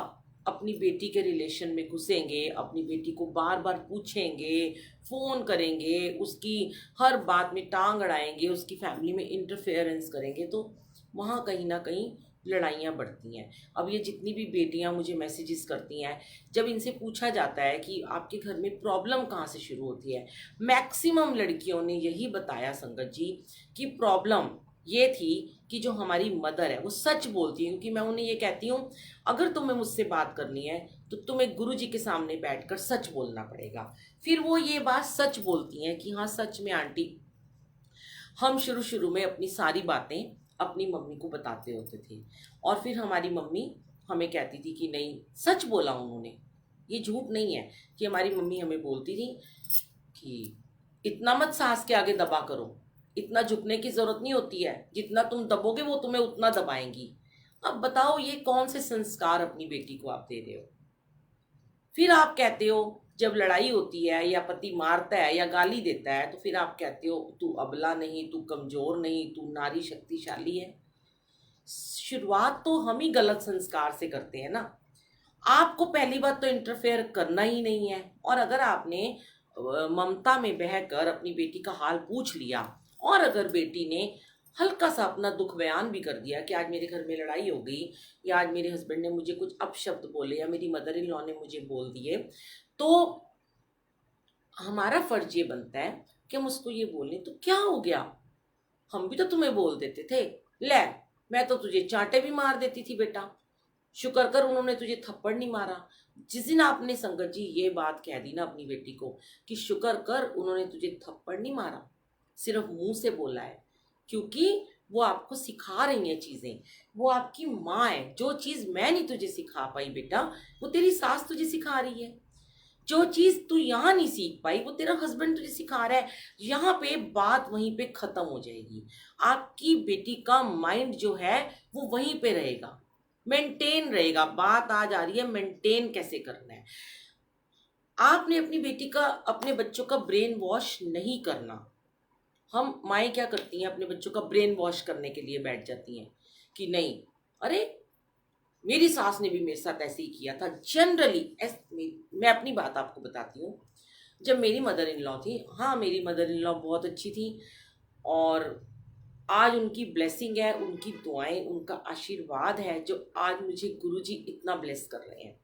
अपनी बेटी के रिलेशन में घुसेंगे, अपनी बेटी को बार बार पूछेंगे, फोन करेंगे, उसकी हर बात में टांग अड़ाएंगे, उसकी फैमिली में इंटरफेरेंस करेंगे, तो वहाँ कहीं ना कहीं लड़ाइयाँ बढ़ती हैं। अब ये जितनी भी बेटियाँ मुझे मैसेजेस करती हैं, जब इनसे पूछा जाता है कि आपके घर में प्रॉब्लम कहाँ से शुरू होती है, मैक्सिमम लड़कियों ने यही बताया संगत जी कि प्रॉब्लम ये थी कि जो हमारी मदर है वो सच बोलती है। क्योंकि मैं उन्हें ये कहती हूँ, अगर तुम्हें मुझसे बात करनी है तो तुम्हें गुरुजी के सामने बैठकर सच बोलना पड़ेगा। फिर वो ये बात सच बोलती हैं कि हाँ सच में आंटी, हम शुरू शुरू में अपनी सारी बातें अपनी मम्मी को बताते होते थे, और फिर हमारी मम्मी हमें कहती थी कि नहीं सच बोला उन्होंने, ये झूठ नहीं है। कि हमारी मम्मी हमें बोलती थी कि इतना मत सास के आगे दबा करो, इतना झुकने की जरूरत नहीं होती है, जितना तुम दबोगे वो तुम्हें उतना दबाएंगी। अब बताओ ये कौन से संस्कार अपनी बेटी को आप दे रहे हो। फिर आप कहते हो जब लड़ाई होती है या पति मारता है या गाली देता है तो फिर आप कहते हो तू अबला नहीं, तू कमजोर नहीं, तू नारी शक्तिशाली है। शुरुआत तो हम ही गलत संस्कार से करते हैं ना। आपको पहली बात तो इंटरफेयर करना ही नहीं है। और अगर आपने ममता में बहकर अपनी बेटी का हाल पूछ लिया, और अगर बेटी ने हल्का सा अपना दुख बयान भी कर दिया कि आज मेरे घर में लड़ाई हो गई, या आज मेरे हस्बैंड ने मुझे कुछ अपशब्द बोले, या मेरी मदर इन लॉ ने मुझे बोल दिए, तो हमारा फर्ज ये बनता है कि हम उसको ये बोलें तो क्या हो गया, हम भी तो तुम्हें बोल देते थे, ले मैं तो तुझे चांटे भी मार देती थी बेटा, शुक्र कर उन्होंने तुझे थप्पड़ नहीं मारा। जिस दिन आपने संगत जी ये बात कह दी ना अपनी बेटी को कि शुक्र कर उन्होंने तुझे थप्पड़ नहीं मारा, सिर्फ मुंह से बोला है, क्योंकि वो आपको सिखा रही हैं चीजें, वो आपकी माँ है। जो चीज मैं नहीं तुझे सिखा पाई बेटा, वो तेरी सास तुझे सिखा रही है। जो चीज तू यहाँ नहीं सीख पाई वो तेरा हस्बैंड तुझे सिखा रहा है। यहाँ पे बात वहीं पे खत्म हो जाएगी। आपकी बेटी का माइंड जो है वो वहीं पे रहेगा, मेंटेन रहेगा। बात आज आ रही है मेंटेन कैसे करना है। आपने अपनी बेटी का, अपने बच्चों का ब्रेन वॉश नहीं करना। हम माएँ क्या करती हैं, अपने बच्चों का ब्रेन वॉश करने के लिए बैठ जाती हैं कि नहीं, अरे मेरी सास ने भी मेरे साथ ऐसे ही किया था। जनरली मैं अपनी बात आपको बताती हूँ, जब मेरी मदर इन लॉ थी, हाँ मेरी मदर इन लॉ बहुत अच्छी थी, और आज उनकी ब्लेसिंग है, उनकी दुआएं, उनका आशीर्वाद है जो आज मुझे गुरुजी इतना ब्लेस कर रहे हैं।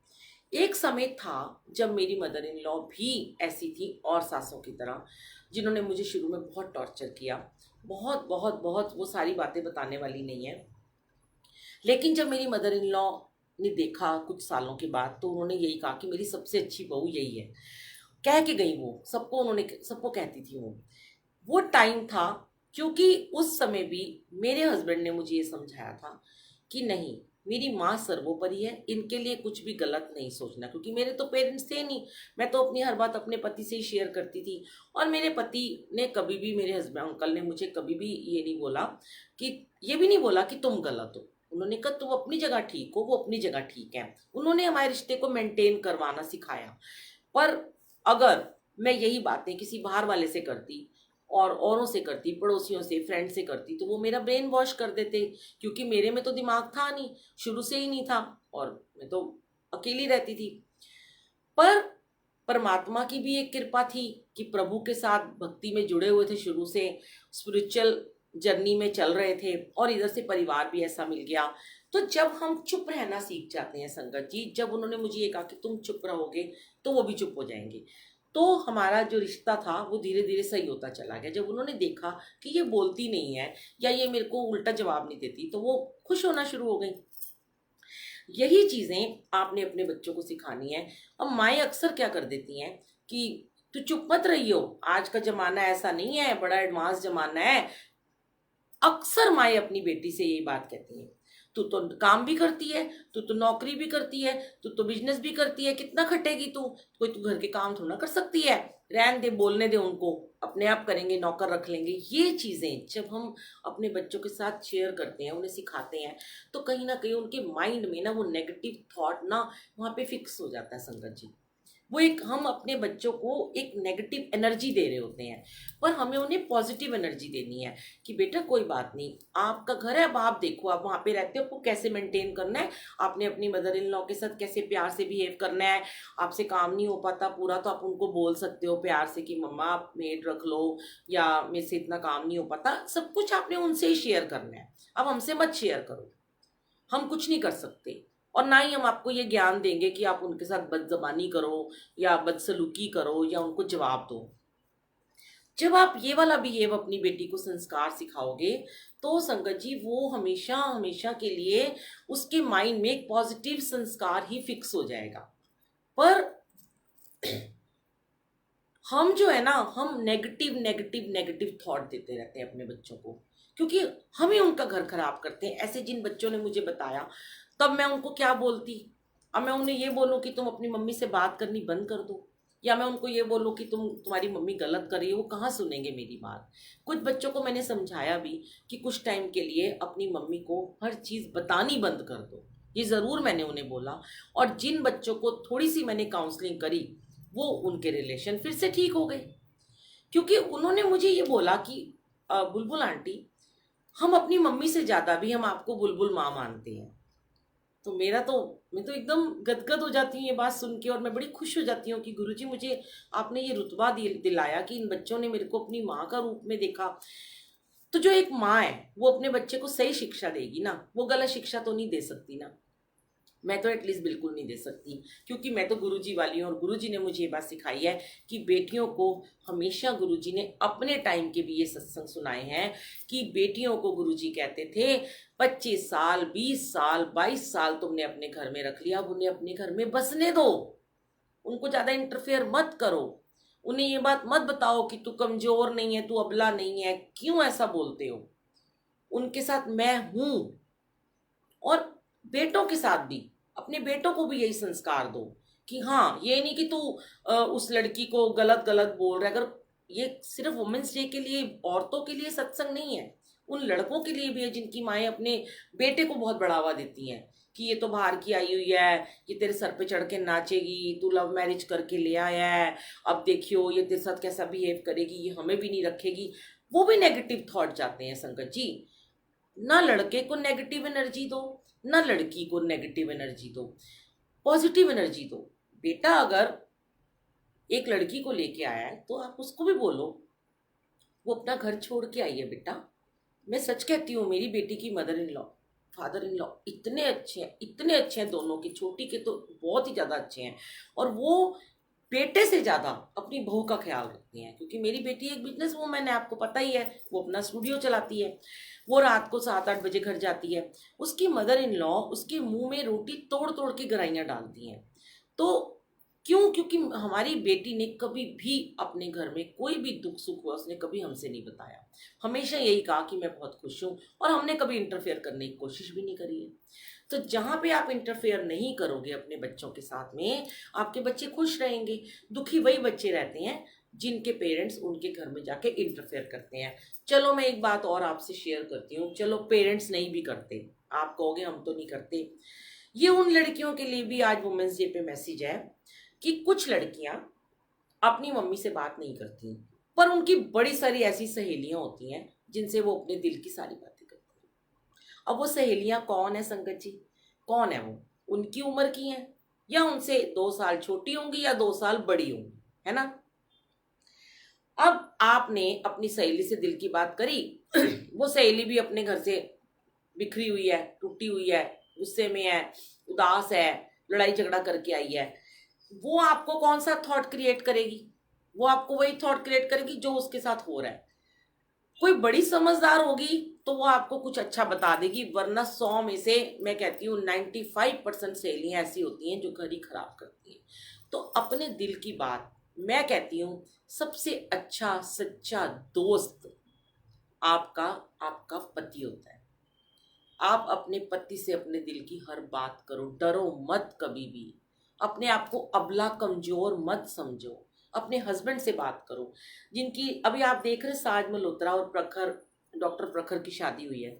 एक समय था जब मेरी मदर इन लॉ भी ऐसी थी और सासों की तरह, जिन्होंने मुझे शुरू में बहुत टॉर्चर किया, बहुत बहुत बहुत, वो सारी बातें बताने वाली नहीं है। लेकिन जब मेरी मदर इन लॉ ने देखा कुछ सालों के बाद, तो उन्होंने यही कहा कि मेरी सबसे अच्छी बहू यही है, कह के गई वो सबको, उन्होंने सबको कहती थी वो टाइम था। क्योंकि उस समय भी मेरे हस्बैंड ने मुझे ये समझाया था कि नहीं, मेरी माँ सर्वोपरि है, इनके लिए कुछ भी गलत नहीं सोचना, क्योंकि मेरे तो पेरेंट्स थे नहीं। मैं तो अपनी हर बात अपने पति से ही शेयर करती थी। और मेरे पति ने कभी भी, मेरे हस्बैंड अंकल ने मुझे कभी भी ये नहीं बोला कि, ये भी नहीं बोला कि तुम गलत हो। उन्होंने कहा तुम अपनी जगह ठीक हो, वो अपनी जगह ठीक है। उन्होंने हमारे रिश्ते को मेंटेन करवाना सिखाया। पर अगर मैं यही बातें किसी बाहर वाले से करती और औरों से करती, पड़ोसियों से, फ्रेंड से करती, तो वो मेरा ब्रेन वॉश कर देते, क्योंकि मेरे में तो दिमाग था नहीं, शुरू से ही नहीं था, और मैं तो अकेली रहती थी। पर परमात्मा की भी एक कृपा थी कि प्रभु के साथ भक्ति में जुड़े हुए थे, शुरू से स्पिरिचुअल जर्नी में चल रहे थे, और इधर से परिवार भी ऐसा मिल गया। तो जब हम चुप रहना सीख जाते हैं संगत जी, जब उन्होंने मुझे ये कहा कि तुम चुप रहोगे तो वो भी चुप हो जाएंगे, तो हमारा जो रिश्ता था वो धीरे धीरे सही होता चला गया। जब उन्होंने देखा कि ये बोलती नहीं है या ये मेरे को उल्टा जवाब नहीं देती, तो वो खुश होना शुरू हो गई। यही चीजें आपने अपने बच्चों को सिखानी है। अब माएँ अक्सर क्या कर देती हैं कि तू चुप मत रहियो, आज का जमाना ऐसा नहीं है, बड़ा एडवांस जमाना है। अक्सर माएँ अपनी बेटी से यही बात कहती हैं, तू तो काम भी करती है, तू तो नौकरी भी करती है, तू तो बिजनेस भी करती है, कितना खटेगी तू, कोई तू घर के काम थोड़ा कर सकती है, रहन दे, बोलने दे उनको, अपने आप करेंगे, नौकर रख लेंगे। ये चीजें जब हम अपने बच्चों के साथ शेयर करते हैं, उन्हें सिखाते हैं, तो कहीं ना कहीं उनके माइंड में ना वो नेगेटिव थॉट ना वहाँ पे फिक्स हो जाता है संगत जी। वो एक, हम अपने बच्चों को एक नेगेटिव एनर्जी दे रहे होते हैं, पर हमें उन्हें पॉजिटिव एनर्जी देनी है कि बेटा कोई बात नहीं, आपका घर है, अब आप देखो, आप वहाँ पे रहते हो, आपको कैसे मेंटेन करना है, आपने अपनी मदर इन लॉ के साथ कैसे प्यार से बिहेव करना है। आपसे काम नहीं हो पाता पूरा, तो आप उनको बोल सकते हो प्यार से कि मम्मा आप मेड रख लो, या मेरे से इतना काम नहीं हो पाता। सब कुछ आपने उनसे ही शेयर करना है, अब हमसे मत शेयर करो, हम कुछ नहीं कर सकते। और ना ही हम आपको ये ज्ञान देंगे कि आप उनके साथ बदजबानी करो या बदसलूकी करो या उनको जवाब दो। जब आप ये वाला बिहेव अपनी बेटी को संस्कार सिखाओगे, तो संगत जी वो हमेशा हमेशा के लिए उसके माइंड में एक पॉजिटिव संस्कार ही फिक्स हो जाएगा। पर हम जो है ना, हम नेगेटिव नेगेटिव नेगेटिव थॉट देते रहते हैं अपने बच्चों को, क्योंकि हम ही उनका घर खराब करते हैं। ऐसे जिन बच्चों ने मुझे बताया, तब मैं उनको क्या बोलती, अब मैं उन्हें ये बोलूं कि तुम अपनी मम्मी से बात करनी बंद कर दो, या मैं उनको ये बोलूं कि तुम्हारी मम्मी गलत कर रही है, वो कहाँ सुनेंगे मेरी बात। कुछ बच्चों को मैंने समझाया भी कि कुछ टाइम के लिए अपनी मम्मी को हर चीज़ बतानी बंद कर दो, ये ज़रूर मैंने उन्हें बोला। और जिन बच्चों को थोड़ी सी मैंने काउंसलिंग करी, वो उनके रिलेशन फिर से ठीक हो गए, क्योंकि उन्होंने मुझे ये बोला कि बुलबुल आंटी, हम अपनी मम्मी से ज़्यादा भी हम आपको बुलबुल माँ मानते हैं। तो मैं तो एकदम गदगद हो जाती हूँ ये बात सुन के, और मैं बड़ी खुश हो जाती हूँ कि गुरुजी मुझे आपने ये रुतबा दिलाया कि इन बच्चों ने मेरे को अपनी माँ का रूप में देखा। तो जो एक माँ है वो अपने बच्चे को सही शिक्षा देगी ना, वो गलत शिक्षा तो नहीं दे सकती ना। मैं तो एटलीस्ट बिल्कुल नहीं दे सकती, क्योंकि मैं तो गुरुजी वाली हूँ, और गुरुजी ने मुझे ये बात सिखाई है कि बेटियों को हमेशा, गुरुजी ने अपने टाइम के भी ये सत्संग सुनाए हैं कि बेटियों को गुरुजी कहते थे 25 साल, 20 साल, 22 साल तुमने अपने घर में रख लिया, अब उन्हें अपने घर में बसने दो, उनको ज़्यादा इंटरफेयर मत करो, उन्हें ये बात मत बताओ कि तू कमज़ोर नहीं है, तू अबला नहीं है, क्यों ऐसा बोलते हो। उनके साथ मैं हूँ। और बेटों के साथ भी, अपने बेटों को भी यही संस्कार दो कि हाँ, ये नहीं कि तू उस लड़की को गलत गलत बोल रहा है। अगर ये सिर्फ वुमेन्स डे के लिए, औरतों के लिए सत्संग नहीं है, उन लड़कों के लिए भी है जिनकी माएँ अपने बेटे को बहुत बढ़ावा देती हैं कि ये तो बाहर की आई हुई है, ये तेरे सर पे चढ़ के नाचेगी, तू लव मैरिज करके ले आया है, अब देखियो ये तेरे साथ कैसा बिहेव करेगी, ये हमें भी नहीं रखेगी। वो भी नेगेटिव थॉट जाते हैं संगत जी। ना लड़के को नेगेटिव एनर्जी दो, ना लड़की को नेगेटिव एनर्जी दो, पॉजिटिव एनर्जी दो। बेटा अगर एक लड़की को लेके आया है, तो आप उसको भी बोलो वो अपना घर छोड़ के आई है बेटा। मैं सच कहती हूँ, मेरी बेटी की mother in law, father in law इतने अच्छे हैं, इतने अच्छे हैं, दोनों के, छोटी के तो बहुत ही ज़्यादा अच्छे हैं, और वो बेटे से ज़्यादा अपनी बहू का ख्याल रखती हैं। क्योंकि मेरी बेटी एक बिजनेस वूमन है, आपको पता ही है, वो अपना स्टूडियो चलाती है, वो रात को 7-8 बजे घर जाती है, उसकी मदर इन लॉ उसके मुंह में रोटी तोड़ तोड़ के गराइयाँ डालती हैं। तो क्यों? क्योंकि हमारी बेटी ने कभी भी अपने घर में कोई भी दुख सुख हुआ उसने कभी हमसे नहीं बताया, हमेशा यही कहा कि मैं बहुत खुश हूँ, और हमने कभी इंटरफेयर करने की कोशिश भी नहीं करी है। तो जहाँ पे आप इंटरफेयर नहीं करोगे अपने बच्चों के साथ में, आपके बच्चे खुश रहेंगे। दुखी वही बच्चे रहते हैं जिनके पेरेंट्स उनके घर में जाके इंटरफेयर करते हैं। चलो मैं एक बात और आपसे शेयर करती हूँ, चलो पेरेंट्स नहीं भी करते, आप कहोगे हम तो नहीं करते, ये उन लड़कियों के लिए भी आज वुमेन्स डे पे मैसेज है कि कुछ लड़कियां अपनी मम्मी से बात नहीं करती, पर उनकी बड़ी सारी ऐसी सहेलियां होती हैं जिनसे वो अपने दिल की सारी बातें करती हैं। अब वो सहेलियां कौन है संगत जी? कौन है वो? उनकी उम्र की हैं या उनसे 2 साल छोटी होंगी या 2 साल बड़ी होंगी, है ना? अब आपने अपनी सहेली से दिल की बात करी वो सहेली भी अपने घर से बिखरी हुई है, टूटी हुई है, गुस्से में है, उदास है, लड़ाई झगड़ा करके आई है। वो आपको कौन सा थॉट क्रिएट करेगी? वो आपको वही थॉट क्रिएट करेगी जो उसके साथ हो रहा है। कोई बड़ी समझदार होगी तो वो आपको कुछ अच्छा बता देगी, वरना 100 में से मैं कहती हूँ 95% सहेलियां ऐसी होती हैं जो घर ही खराब करती हैं। तो अपने दिल की बात, मैं कहती हूँ सबसे अच्छा सच्चा दोस्त आपका आपका पति होता है। आप अपने पति से अपने दिल की हर बात करो, डरो मत कभी भी, अपने आप को अबला कमजोर मत समझो, अपने हस्बैंड से बात करो। जिनकी अभी आप देख रहे साज मल्होत्रा और प्रखर, डॉक्टर प्रखर की शादी हुई है,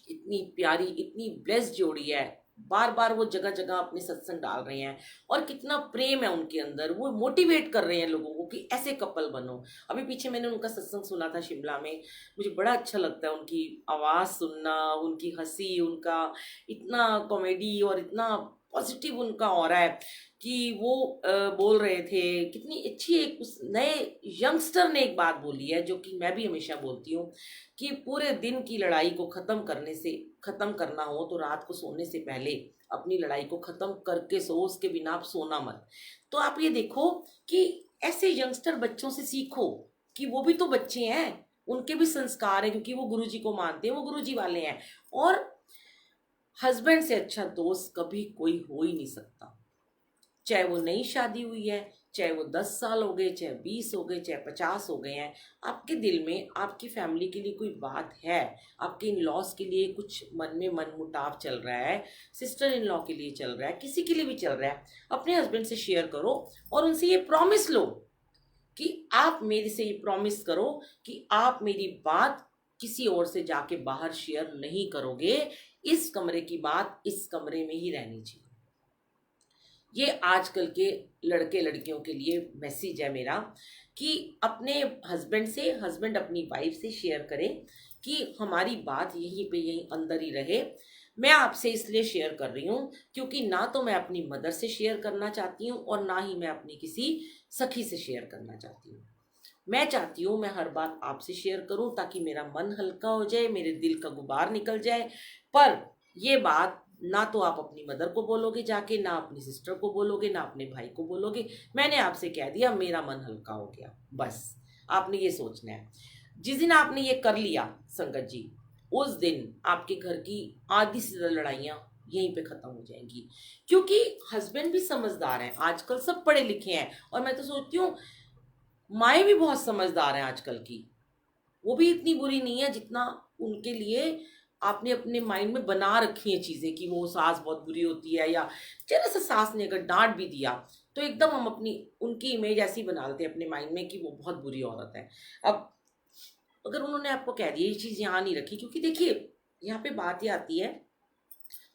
इतनी प्यारी इतनी ब्लेस्ड जोड़ी है, बार बार वो जगह जगह अपने सत्संग डाल रहे हैं और कितना प्रेम है उनके अंदर, वो मोटिवेट कर रहे हैं लोगों को कि ऐसे कपल बनो। अभी पीछे मैंने उनका सत्संग सुना था शिमला में, मुझे बड़ा अच्छा लगता है उनकी आवाज़ सुनना, उनकी हंसी, उनका इतना कॉमेडी और इतना पॉजिटिव उनका ऑरा है कि वो बोल रहे थे, कितनी अच्छी एक उस नए यंगस्टर ने एक बात बोली है जो कि मैं भी हमेशा बोलती हूँ कि पूरे दिन की लड़ाई को खत्म करना हो तो रात को सोने से पहले अपनी लड़ाई को खत्म करके सो, उसके बिना आप सोना मत। तो आप ये देखो कि ऐसे यंगस्टर बच्चों से सीखो कि वो भी तो बच्चे हैं, उनके भी संस्कार है, क्योंकि वो गुरुजी को मानते हैं, वो गुरुजी वाले हैं। और हस्बैंड से अच्छा दोस्त कभी कोई हो ही नहीं सकता, चाहे वो नई शादी हुई है, चाहे वो 10 साल हो गए, चाहे 20 हो गए, चाहे 50 हो गए हैं। आपके दिल में आपकी फैमिली के लिए कोई बात है, आपके इन लॉज के लिए कुछ मन में मन मुटाव चल रहा है, सिस्टर इन लॉ के लिए चल रहा है, किसी के लिए भी चल रहा है, अपने हस्बैंड से शेयर करो और उनसे ये प्रॉमिस लो कि आप मेरे से ये प्रॉमिस करो कि आप मेरी बात किसी और से जाके बाहर शेयर नहीं करोगे, इस कमरे की बात इस कमरे में ही रहनी चाहिए। ये आजकल के लड़के लड़कियों के लिए मैसेज है मेरा कि अपने हस्बैंड से, हस्बैंड अपनी वाइफ से शेयर करें कि हमारी बात यहीं पे यहीं अंदर ही रहे। मैं आपसे इसलिए शेयर कर रही हूँ क्योंकि ना तो मैं अपनी मदर से शेयर करना चाहती हूँ और ना ही मैं अपनी किसी सखी से शेयर करना चाहती हूँ। मैं चाहती हूँ मैं हर बात आपसे शेयर करूँ ताकि मेरा मन हल्का हो जाए, मेरे दिल का गुबार निकल जाए। पर ये बात ना तो आप अपनी मदर को बोलोगे जाके, ना अपनी सिस्टर को बोलोगे, ना अपने भाई को बोलोगे। मैंने आपसे कह दिया, मेरा मन हल्का हो गया, बस आपने ये सोचना है। जिस दिन आपने ये कर लिया संगत जी, उस दिन आपके घर की आधी से ज्यादा लड़ाइयाँ यहीं पे खत्म हो जाएंगी, क्योंकि हस्बैंड भी समझदार हैं, आजकल सब पढ़े लिखे हैं। और मैं तो सोचती हूँ माएँ भी बहुत समझदार हैं आजकल की, वो भी इतनी बुरी नहीं है जितना उनके लिए आपने अपने माइंड में बना रखी है चीज़ें कि वो सास बहुत बुरी होती है, या जरा सा सास ने अगर डांट भी दिया तो एकदम हम अपनी उनकी इमेज ऐसी बना लेते हैं अपने माइंड में कि वो बहुत बुरी औरत है। अब अगर उन्होंने आपको कह दिया ये चीज़ यहाँ नहीं रखी, क्योंकि देखिए यहाँ पे बात ये आती है,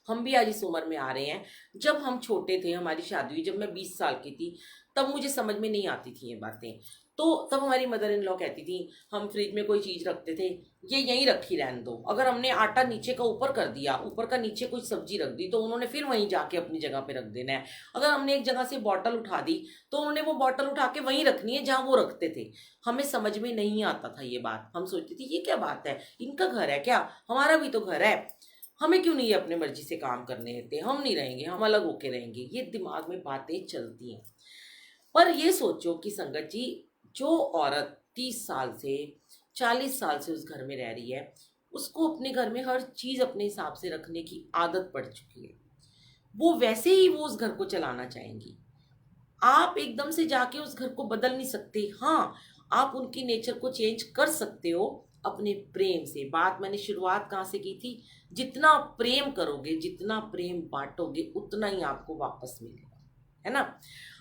हम भी आज इस उम्र में आ रहे हैं। जब हम छोटे थे, हमारी शादी हुई जब मैं 20 साल की थी, तब मुझे समझ में नहीं आती थी ये बातें। तो तब हमारी मदर इन लॉ कहती थी, हम फ्रिज में कोई चीज़ रखते थे, ये यहीं रखी रहने दो। अगर हमने आटा नीचे का ऊपर कर दिया, ऊपर का नीचे कोई सब्जी रख दी, तो उन्होंने फिर वहीं जाके अपनी जगह पे रख देना है। अगर हमने एक जगह से बॉटल उठा दी तो उन्होंने वो बॉटल उठा के वहीं रखनी है जहाँ वो रखते थे। हमें समझ में नहीं आता था ये बात, हम सोचते थे ये क्या बात है, इनका घर है क्या, हमारा भी तो घर है, हमें क्यों नहीं ये अपने मर्जी से काम करने देते, हम नहीं रहेंगे, हम अलग होके रहेंगे। ये दिमाग में बातें चलती हैं। पर ये सोचो कि संगत जी, जो औरत 30 साल से 40 साल से उस घर में रह रही है, उसको अपने घर में हर चीज़ अपने हिसाब से रखने की आदत पड़ चुकी है, वो वैसे ही वो उस घर को चलाना चाहेंगी। आप एकदम से जाके उस घर को बदल नहीं सकते। हाँ, आप उनकी नेचर को चेंज कर सकते हो, अपने प्रेम से। बात मैंने शुरुआत कहाँ से की थी, जितना प्रेम करोगे, जितना प्रेम बांटोगे, उतना ही आपको वापस मिलेगा, है ना।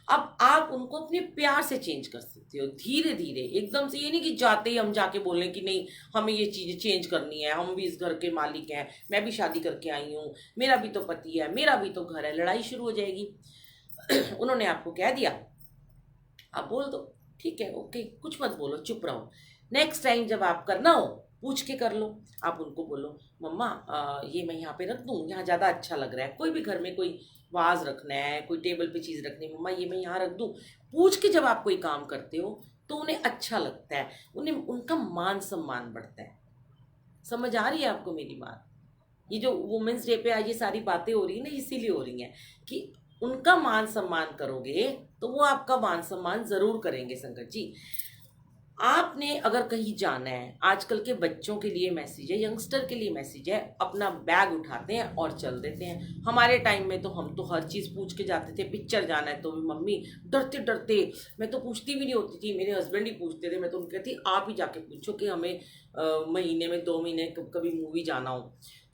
अब आप उनको अपने प्यार से चेंज कर सकते हो, धीरे धीरे, एकदम से। ये नहीं कि जाते ही हम जाके बोलें कि नहीं हमें ये चीज़ें चेंज करनी है, हम भी इस घर के मालिक हैं, मैं भी शादी करके आई हूँ, मेरा भी तो पति है, मेरा भी तो घर है, लड़ाई शुरू हो जाएगी। उन्होंने आपको कह दिया, आप बोल दो ठीक है, ओके, कुछ मत बोलो, चुप रहो। नेक्स्ट टाइम जब आप करना हो, पूछ के कर लो। आप उनको बोलो, मम्मा ये मैं यहाँ पे रख दूँ, यहाँ ज़्यादा अच्छा लग रहा है। कोई भी घर में कोई वाज रखना है, कोई टेबल पे चीज़ रखनी है, मम्मा ये मैं यहाँ रख दूँ। पूछ के जब आप कोई काम करते हो तो उन्हें अच्छा लगता है, उन्हें उनका मान सम्मान बढ़ता है। समझ आ रही है आपको मेरी बात? ये जो वुमेन्स डे पे आज ये सारी बातें हो रही है ना, इसीलिए हो रही हैं कि उनका मान सम्मान करोगे तो वो आपका मान सम्मान जरूर करेंगे। संगत जी, आपने अगर कहीं जाना है, आजकल के बच्चों के लिए मैसेज है, यंगस्टर के लिए मैसेज है, अपना बैग उठाते हैं और चल देते हैं। हमारे टाइम में तो हम तो हर चीज़ पूछ के जाते थे। पिक्चर जाना है तो भी मम्मी डरते डरते, मैं तो पूछती भी नहीं होती थी, मेरे हस्बैंड ही पूछते थे। मैं तो उनको कहती आप ही जाके पूछो कि हमें महीने में 2 महीने कभी मूवी जाना हो।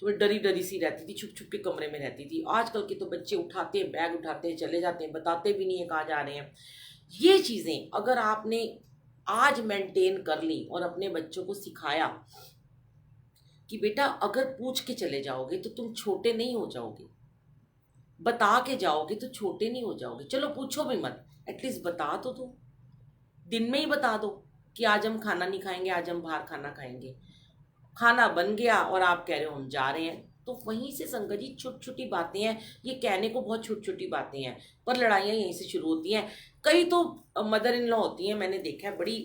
तो मैं डरी डरी सी रहती थी, छुप छुप के कमरे में रहती थी। आजकल के तो बच्चे उठाते हैं, बैग उठाते हैं, चले जाते हैं, बताते भी नहीं है कहाँ जा रहे हैं। ये चीज़ें अगर आपने आज मेंटेन कर ली और अपने बच्चों को सिखाया कि बेटा अगर पूछ के चले जाओगे तो तुम छोटे नहीं हो जाओगे, बता के जाओगे तो छोटे नहीं हो जाओगे। चलो पूछो भी मत, एटलीस्ट बता तो दो, दिन में ही बता दो कि आज हम खाना नहीं खाएंगे, आज हम बाहर खाना खाएंगे। खाना बन गया और आप कह रहे हो हम जा रहे हैं, तो वहीं से संगत जी छोटी छोटी बातें हैं। ये कहने को बहुत छोटी छोटी बातें हैं, पर लड़ाइयाँ यहीं से शुरू होती हैं। कई तो मदर इन लॉ होती हैं, मैंने देखा है, बड़ी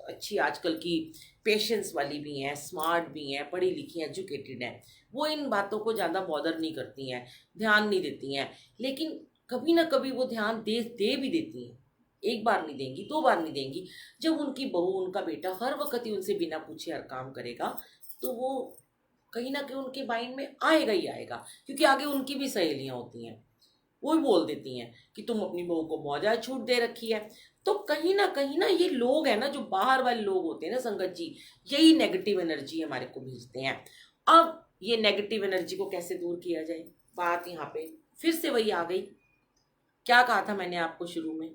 अच्छी आजकल की, पेशेंस वाली भी हैं, स्मार्ट भी हैं, पढ़ी लिखी एजुकेटेड हैं। वो इन बातों को ज़्यादा बॉदर नहीं करती हैं, ध्यान नहीं देती हैं। लेकिन कभी ना कभी वो ध्यान दे भी देती हैं। एक बार नहीं देंगी, 2 बार नहीं देंगी। जब उनकी बहू, उनका बेटा हर वक्त ही उनसे बिना पूछे हर काम करेगा, तो वो कहीं ना कहीं उनके माइंड में आएगा ही आएगा। क्योंकि आगे उनकी भी सहेलियां होती हैं, वो भी बोल देती हैं कि तुम अपनी बहू को बहुत ज़्यादा छूट दे रखी है। तो कहीं ना ये लोग हैं ना, जो बाहर वाले लोग होते हैं ना संगत जी, यही नेगेटिव एनर्जी हमारे को भेजते हैं। अब ये नेगेटिव एनर्जी को कैसे दूर किया जाए, बात यहाँ पे फिर से वही आ गई। क्या कहा था मैंने आपको शुरू में?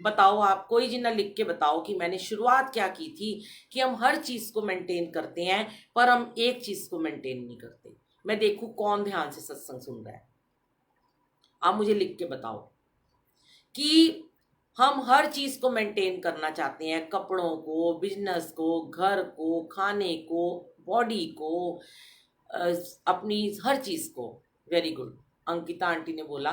बताओ, आप कोई जिन्ना लिख के बताओ कि मैंने शुरुआत क्या की थी, कि हम हर चीज को मेंटेन करते हैं पर हम एक चीज को मेंटेन नहीं करते। मैं देखूं कौन ध्यान से सत्संग सुन रहा है। आप मुझे लिख के बताओ कि हम हर चीज को मेंटेन करना चाहते हैं, कपड़ों को, बिजनेस को, घर को, खाने को, बॉडी को, अपनी हर चीज को। Very good. अंकिता आंटी ने बोला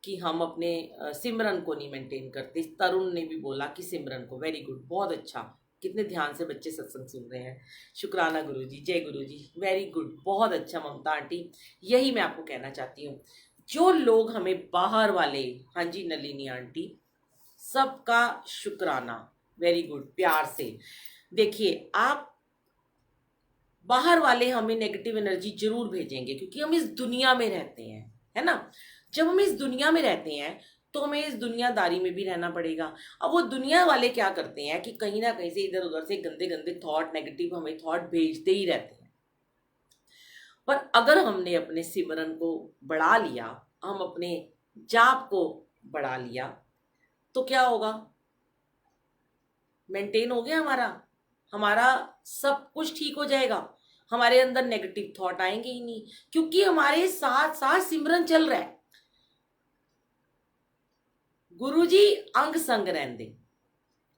कि हम अपने सिमरन को नहीं मेंटेन करते। तरुण ने भी बोला कि सिमरन को। वेरी गुड, बहुत अच्छा। कितने ध्यान से बच्चे सत्संग सुन रहे हैं। शुक्राना गुरुजी, जय गुरुजी, वेरी गुड, बहुत अच्छा ममता आंटी। यही मैं आपको कहना चाहती हूँ, जो लोग हमें बाहर वाले, हाँ जी नलिनी आंटी, सबका शुक्राना, वेरी गुड, प्यार से। देखिए, आप बाहर वाले हमें नेगेटिव एनर्जी जरूर भेजेंगे, क्योंकि हम इस दुनिया में रहते हैं, है ना। जब हम इस दुनिया में रहते हैं तो हमें इस दुनियादारी में भी रहना पड़ेगा। अब वो दुनिया वाले क्या करते हैं कि कहीं ना कहीं से इधर उधर से गंदे गंदे थॉट, नेगेटिव हमें थॉट भेजते ही रहते हैं। पर अगर हमने अपने सिमरन को बढ़ा लिया, हम अपने जाप को बढ़ा लिया, तो क्या होगा? मेंटेन हो गया हमारा, हमारा सब कुछ ठीक हो जाएगा। हमारे अंदर नेगेटिव थॉट आएंगे ही नहीं, क्योंकि हमारे साथ साथ सिमरन चल रहा है। गुरुजी अंग संग रहंदे,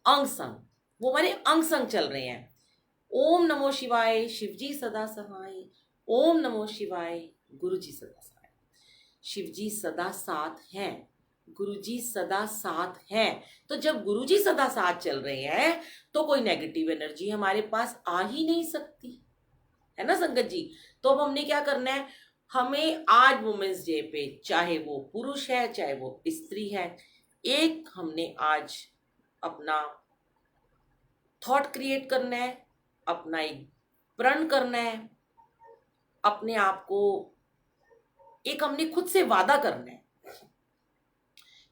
अंग संग, वो हमारे अंग संग चल रहे हैं। ओम नमो शिवाय, शिवजी सदा सहाय। ओम नमो शिवाय, गुरुजी सदा सहाय। शिवजी सदा साथ हैं, गुरुजी सदा साथ हैं। तो जब गुरुजी सदा साथ चल रहे हैं तो कोई नेगेटिव एनर्जी हमारे पास आ ही नहीं सकती, है ना संगत जी। तो अब हमने क्या करना है, हमें आज वुमेन्स डे पे, चाहे वो पुरुष है चाहे वो स्त्री है, एक हमने आज अपना थॉट क्रिएट करना है, अपना एक प्रण करना है, अपने आप को एक हमने खुद से वादा करना है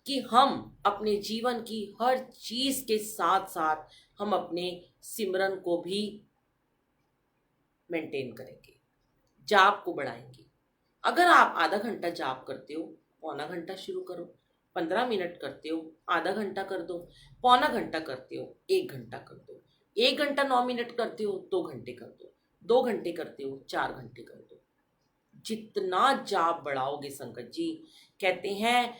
कि हम अपने जीवन की हर चीज के साथ साथ हम अपने सिमरन को भी मेंटेन करेंगे, जाप को बढ़ाएंगे। अगर आप आधा घंटा जाप करते हो, पौना घंटा शुरू करो। 15 मिनट करते हो, आधा घंटा कर दो। पौना घंटा करते हो, 1 घंटा कर दो। 1 घंटा 9 मिनट करते हो, 2 घंटे कर दो। 2 घंटे करते हो, 4 घंटे कर दो। जितना जाप बढ़ाओगे संगत जी, कहते हैं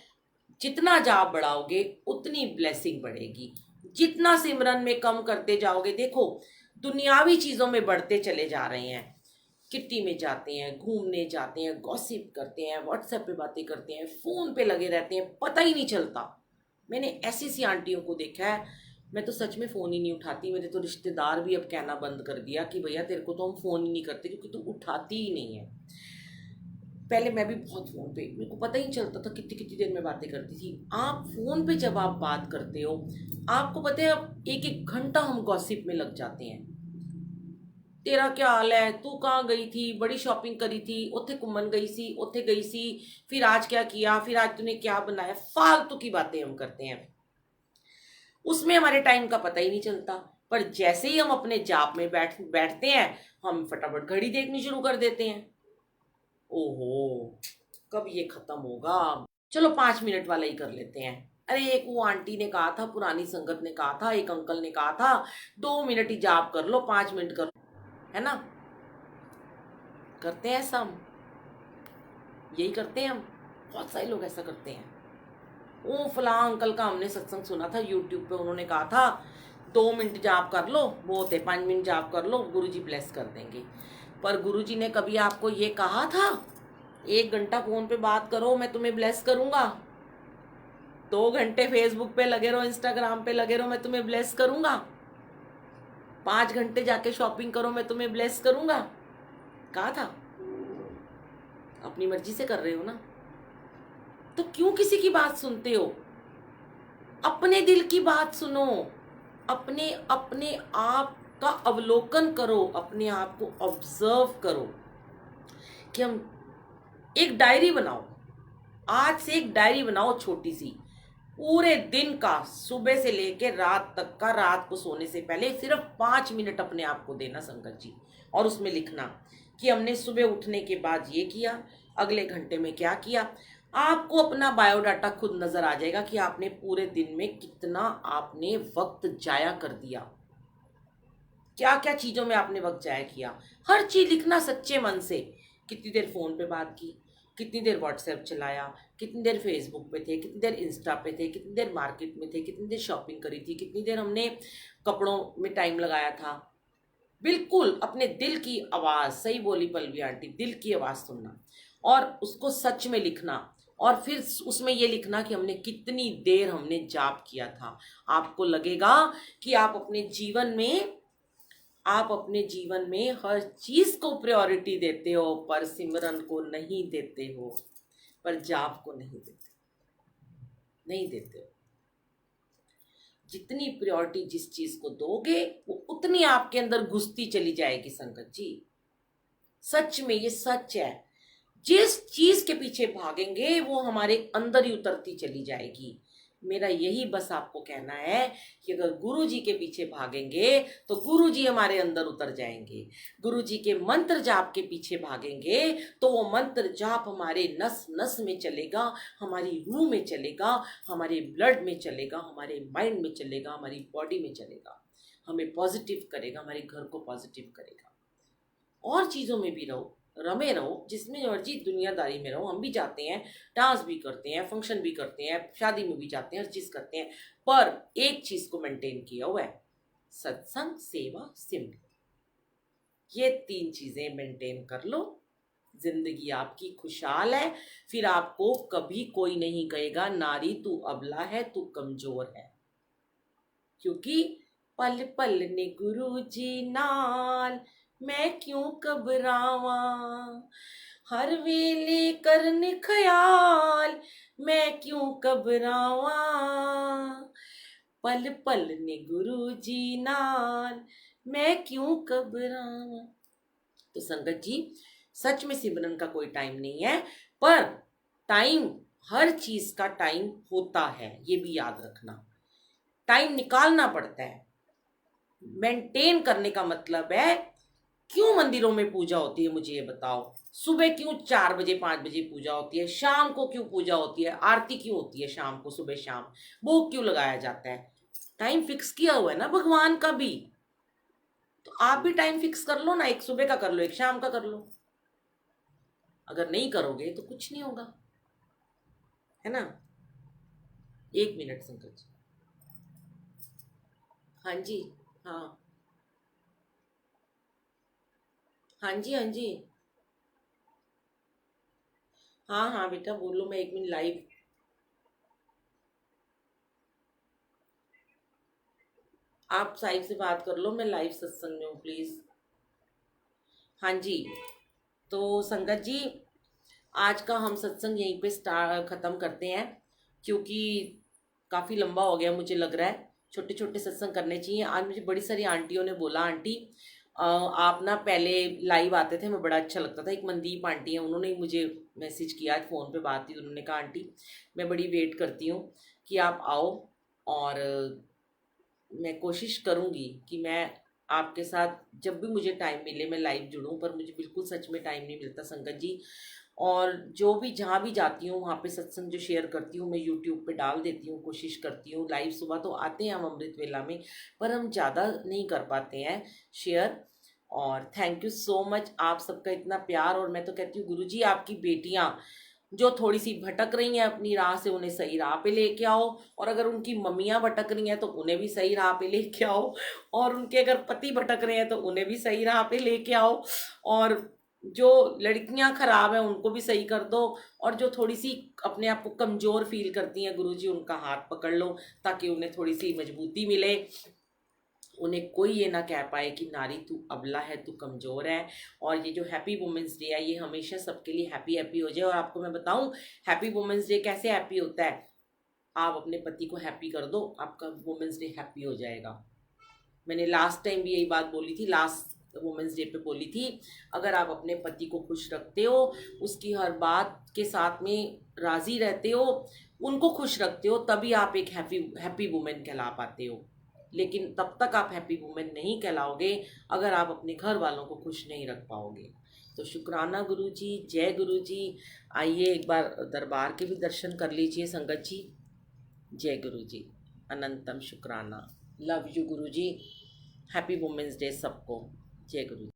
जितना जाप बढ़ाओगे उतनी ब्लेसिंग बढ़ेगी। जितना सिमरन में कम करते जाओगे, देखो दुनियावी चीजों में बढ़ते चले जा रहे हैं। किट्टी में जाते हैं, घूमने जाते हैं, गॉसिप करते हैं, व्हाट्सएप पे बातें करते हैं, फोन पे लगे रहते हैं, पता ही नहीं चलता। मैंने ऐसी सी आंटियों को देखा है, मैं तो सच में फ़ोन ही नहीं उठाती। मेरे तो रिश्तेदार भी अब कहना बंद कर दिया कि भैया तेरे को तो हम फ़ोन ही नहीं करते क्योंकि तू उठाती ही नहीं है। पहले मैं भी बहुत फ़ोन पे, मेरे को पता ही नहीं चलता था कितनी कितनी देर में बातें करती थी। आप फ़ोन पे जब आप बात करते हो, आपको पता है अब एक एक घंटा हम गॉसिप में लग जाते हैं। तेरा क्या हाल है, तू कहाँ गई थी, बड़ी शॉपिंग करी थी, उत्थे घूमन गई सी, उत्थे गई सी, फिर आज क्या किया, फिर आज तूने क्या बनाया, फालतू की बातें हम करते हैं। उसमें हमारे टाइम का पता ही नहीं चलता। पर जैसे ही हम अपने जाप में बैठते हैं, हम फटाफट घड़ी देखनी शुरू कर देते हैं। ओहो, कब ये खत्म होगा। चलो 5 मिनट वाला ही कर लेते हैं। अरे एक वो आंटी ने कहा था, पुरानी संगत ने कहा था, एक अंकल ने कहा था, 2 मिनट ही जाप कर लो, 5 मिनट कर लो, है ना। करते हैं ऐसा हम, यही करते हैं हम। बहुत सारे लोग ऐसा करते हैं। वो फलां अंकल का हमने सत्संग सुना था यूट्यूब पे, उन्होंने कहा था 2 मिनट जाप कर लो, बहुत है, 5 मिनट जाप कर लो, गुरुजी ब्लेस कर देंगे। पर गुरुजी ने कभी आपको ये कहा था 1 घंटा फोन पे बात करो मैं तुम्हें ब्लेस करूंगा? 2 घंटे फेसबुक पे लगे रहो, इंस्टाग्राम पे लगे रहो, मैं तुम्हें ब्लेस करूंगा? 5 घंटे जाके शॉपिंग करो, मैं तुम्हें ब्लेस करूंगा? कहा था? अपनी मर्जी से कर रहे हो ना, तो क्यों किसी की बात सुनते हो? अपने दिल की बात सुनो। अपने अपने आप का अवलोकन करो, अपने आप को ऑब्जर्व करो कि हम एक डायरी बनाओ। आज से एक डायरी बनाओ छोटी सी, पूरे दिन का, सुबह से लेके रात तक का, रात को सोने से पहले सिर्फ 5 मिनट अपने आप को देना संगत जी। और उसमें लिखना कि हमने सुबह उठने के बाद ये किया, अगले घंटे में क्या किया। आपको अपना बायोडाटा खुद नजर आ जाएगा कि आपने पूरे दिन में कितना आपने वक्त जाया कर दिया, क्या क्या चीजों में आपने वक्त जाया किया। हर चीज लिखना सच्चे मन से। कितनी देर फोन पे बात की, कितनी देर व्हाट्सएप चलाया, कितनी देर फेसबुक पे थे, कितनी देर इंस्टा पे थे, कितनी देर मार्केट में थे, कितनी देर शॉपिंग करी थी, कितनी देर हमने कपड़ों में टाइम लगाया था। बिल्कुल अपने दिल की आवाज, सही बोली पल्लवी आंटी, दिल की आवाज सुनना और उसको सच में लिखना। और फिर उसमें ये लिखना कि हमने कितनी देर हमने जाप किया था। आपको लगेगा कि आप अपने जीवन में हर चीज को प्रायोरिटी देते हो, पर सिमरन को नहीं देते हो, पर जाप को नहीं देते हो। जितनी प्रायोरिटी जिस चीज को दोगे, वो उतनी आपके अंदर घुसती चली जाएगी संगत जी। सच में ये सच है। जिस चीज के पीछे भागेंगे वो हमारे अंदर ही उतरती चली जाएगी। मेरा यही बस आपको कहना है कि अगर गुरु जी के पीछे भागेंगे तो गुरु जी हमारे अंदर उतर जाएंगे। गुरु जी के मंत्र जाप के पीछे भागेंगे तो वो मंत्र जाप हमारे नस नस में चलेगा, हमारी रूह में चलेगा, हमारे ब्लड में चलेगा, हमारे माइंड में चलेगा, हमारी बॉडी में चलेगा, हमें पॉजिटिव करेगा, हमारे घर को पॉजिटिव करेगा। और चीज़ों में भी रहो, रमे रहो, जिसमें मर्जी दुनियादारी में रहो। हम भी जाते हैं, डांस भी करते हैं, फंक्शन भी करते हैं, शादी में भी जाते हैं, हर चीज़ करते हैं, पर एक चीज़ को मेंटेन किया हुआ है, सत्संग, सेवा, सिमरन। ये 3 चीज़ें मेंटेन कर लो, जिंदगी आपकी खुशहाल है। फिर आपको कभी कोई नहीं कहेगा नारी तू अबला है, तू कमजोर है, क्योंकि पल पल ने गुरु जी नाल मैं क्यों घबरावा, हर वेले करन ख्याल मैं क्यों घबरावा, पल पल ने गुरु जी नाल मैं क्यों घबरावा। तो संगत जी, सच में सिमरन का कोई टाइम नहीं है, पर टाइम, हर चीज का टाइम होता है, ये भी याद रखना। टाइम निकालना पड़ता है। मेंटेन करने का मतलब है क्यों मंदिरों में पूजा होती है, मुझे ये बताओ। सुबह क्यों 4 बजे 5 बजे पूजा होती है, शाम को क्यों पूजा होती है, आरती क्यों होती है शाम को, सुबह शाम भोग क्यों लगाया जाता है। टाइम फिक्स किया हुआ है ना भगवान का भी, तो आप भी टाइम फिक्स कर लो ना, एक सुबह का कर लो, एक शाम का कर लो। अगर नहीं करोगे तो कुछ नहीं होगा, है ना। 1 मिनट संकट। हाँ जी। हाँ हाँ जी। हाँ जी। हाँ हाँ बेटा बोलो, मैं 1 मिनट लाइव। आप साइड से बात कर लो, मैं लाइव सत्संग में हूँ प्लीज। हाँ जी। तो संगत जी, आज का हम सत्संग यहीं पे स्टार्ट खत्म करते हैं, क्योंकि काफ़ी लंबा हो गया मुझे लग रहा है। छोटे छोटे सत्संग करने चाहिए। आज मुझे बड़ी सारी आंटियों ने बोला, आंटी आप ना पहले लाइव आते थे, मैं बड़ा अच्छा लगता था। एक मनदीप आंटी है, उन्होंने ही मुझे मैसेज किया, आज फ़ोन पे बात हुई, उन्होंने कहा आंटी मैं बड़ी वेट करती हूँ कि आप आओ, और मैं कोशिश करूँगी कि मैं आपके साथ जब भी मुझे टाइम मिले मैं लाइव जुड़ूं, पर मुझे बिल्कुल सच में टाइम नहीं मिलता संगत जी। और जो भी जहाँ भी जाती हूँ वहाँ पे सत्संग जो शेयर करती हूँ मैं यूट्यूब पे डाल देती हूँ, कोशिश करती हूँ। लाइव सुबह तो आते हैं हम अमृत वेला में, पर हम ज़्यादा नहीं कर पाते हैं शेयर। और थैंक यू सो मच आप सबका इतना प्यार। और मैं तो कहती हूँ गुरुजी, आपकी बेटियाँ जो थोड़ी सी भटक रही हैं अपनी राह से, उन्हें सही राह पे लेके आओ। और अगर उनकी मम्मियाँ भटक रही हैं तो उन्हें भी सही राह पे लेके आओ। और उनके अगर पति भटक रहे हैं तो उन्हें भी सही राह पे लेके आओ। और जो लड़कियां खराब हैं उनको भी सही कर दो। और जो थोड़ी सी अपने आप को कमजोर फील करती हैं गुरुजी, उनका हाथ पकड़ लो, ताकि उन्हें थोड़ी सी मजबूती मिले। उन्हें कोई ये ना कह पाए कि नारी तू अबला है, तू कमज़ोर है। और ये जो हैप्पी वुमेंस डे है, ये हमेशा सबके लिए हैप्पी हैप्पी हो जाए। और आपको मैं बताऊं, हैप्पी वुमेंस डे कैसे हैप्पी होता है। आप अपने पति को हैप्पी कर दो, आपका वुमेंस डे हैप्पी हो जाएगा। मैंने लास्ट टाइम भी यही बात बोली थी, लास्ट वुमेंस डे पे बोली थी। अगर आप अपने पति को खुश रखते हो, उसकी हर बात के साथ में राज़ी रहते हो, उनको खुश रखते हो, तभी आप एक हैप्पी हैप्पी वुमेन कहला पाते हो। लेकिन तब तक आप हैप्पी वुमेन नहीं कहलाओगे अगर आप अपने घर वालों को खुश नहीं रख पाओगे। तो शुक्राना गुरु जी, जय गुरु जी। आइए एक बार दरबार के भी दर्शन कर लीजिए संगत जी। जय गुरु जी, अनंतम शुक्राना। Love you Guru ji. Happy women's day सबको। जय गुरु जी।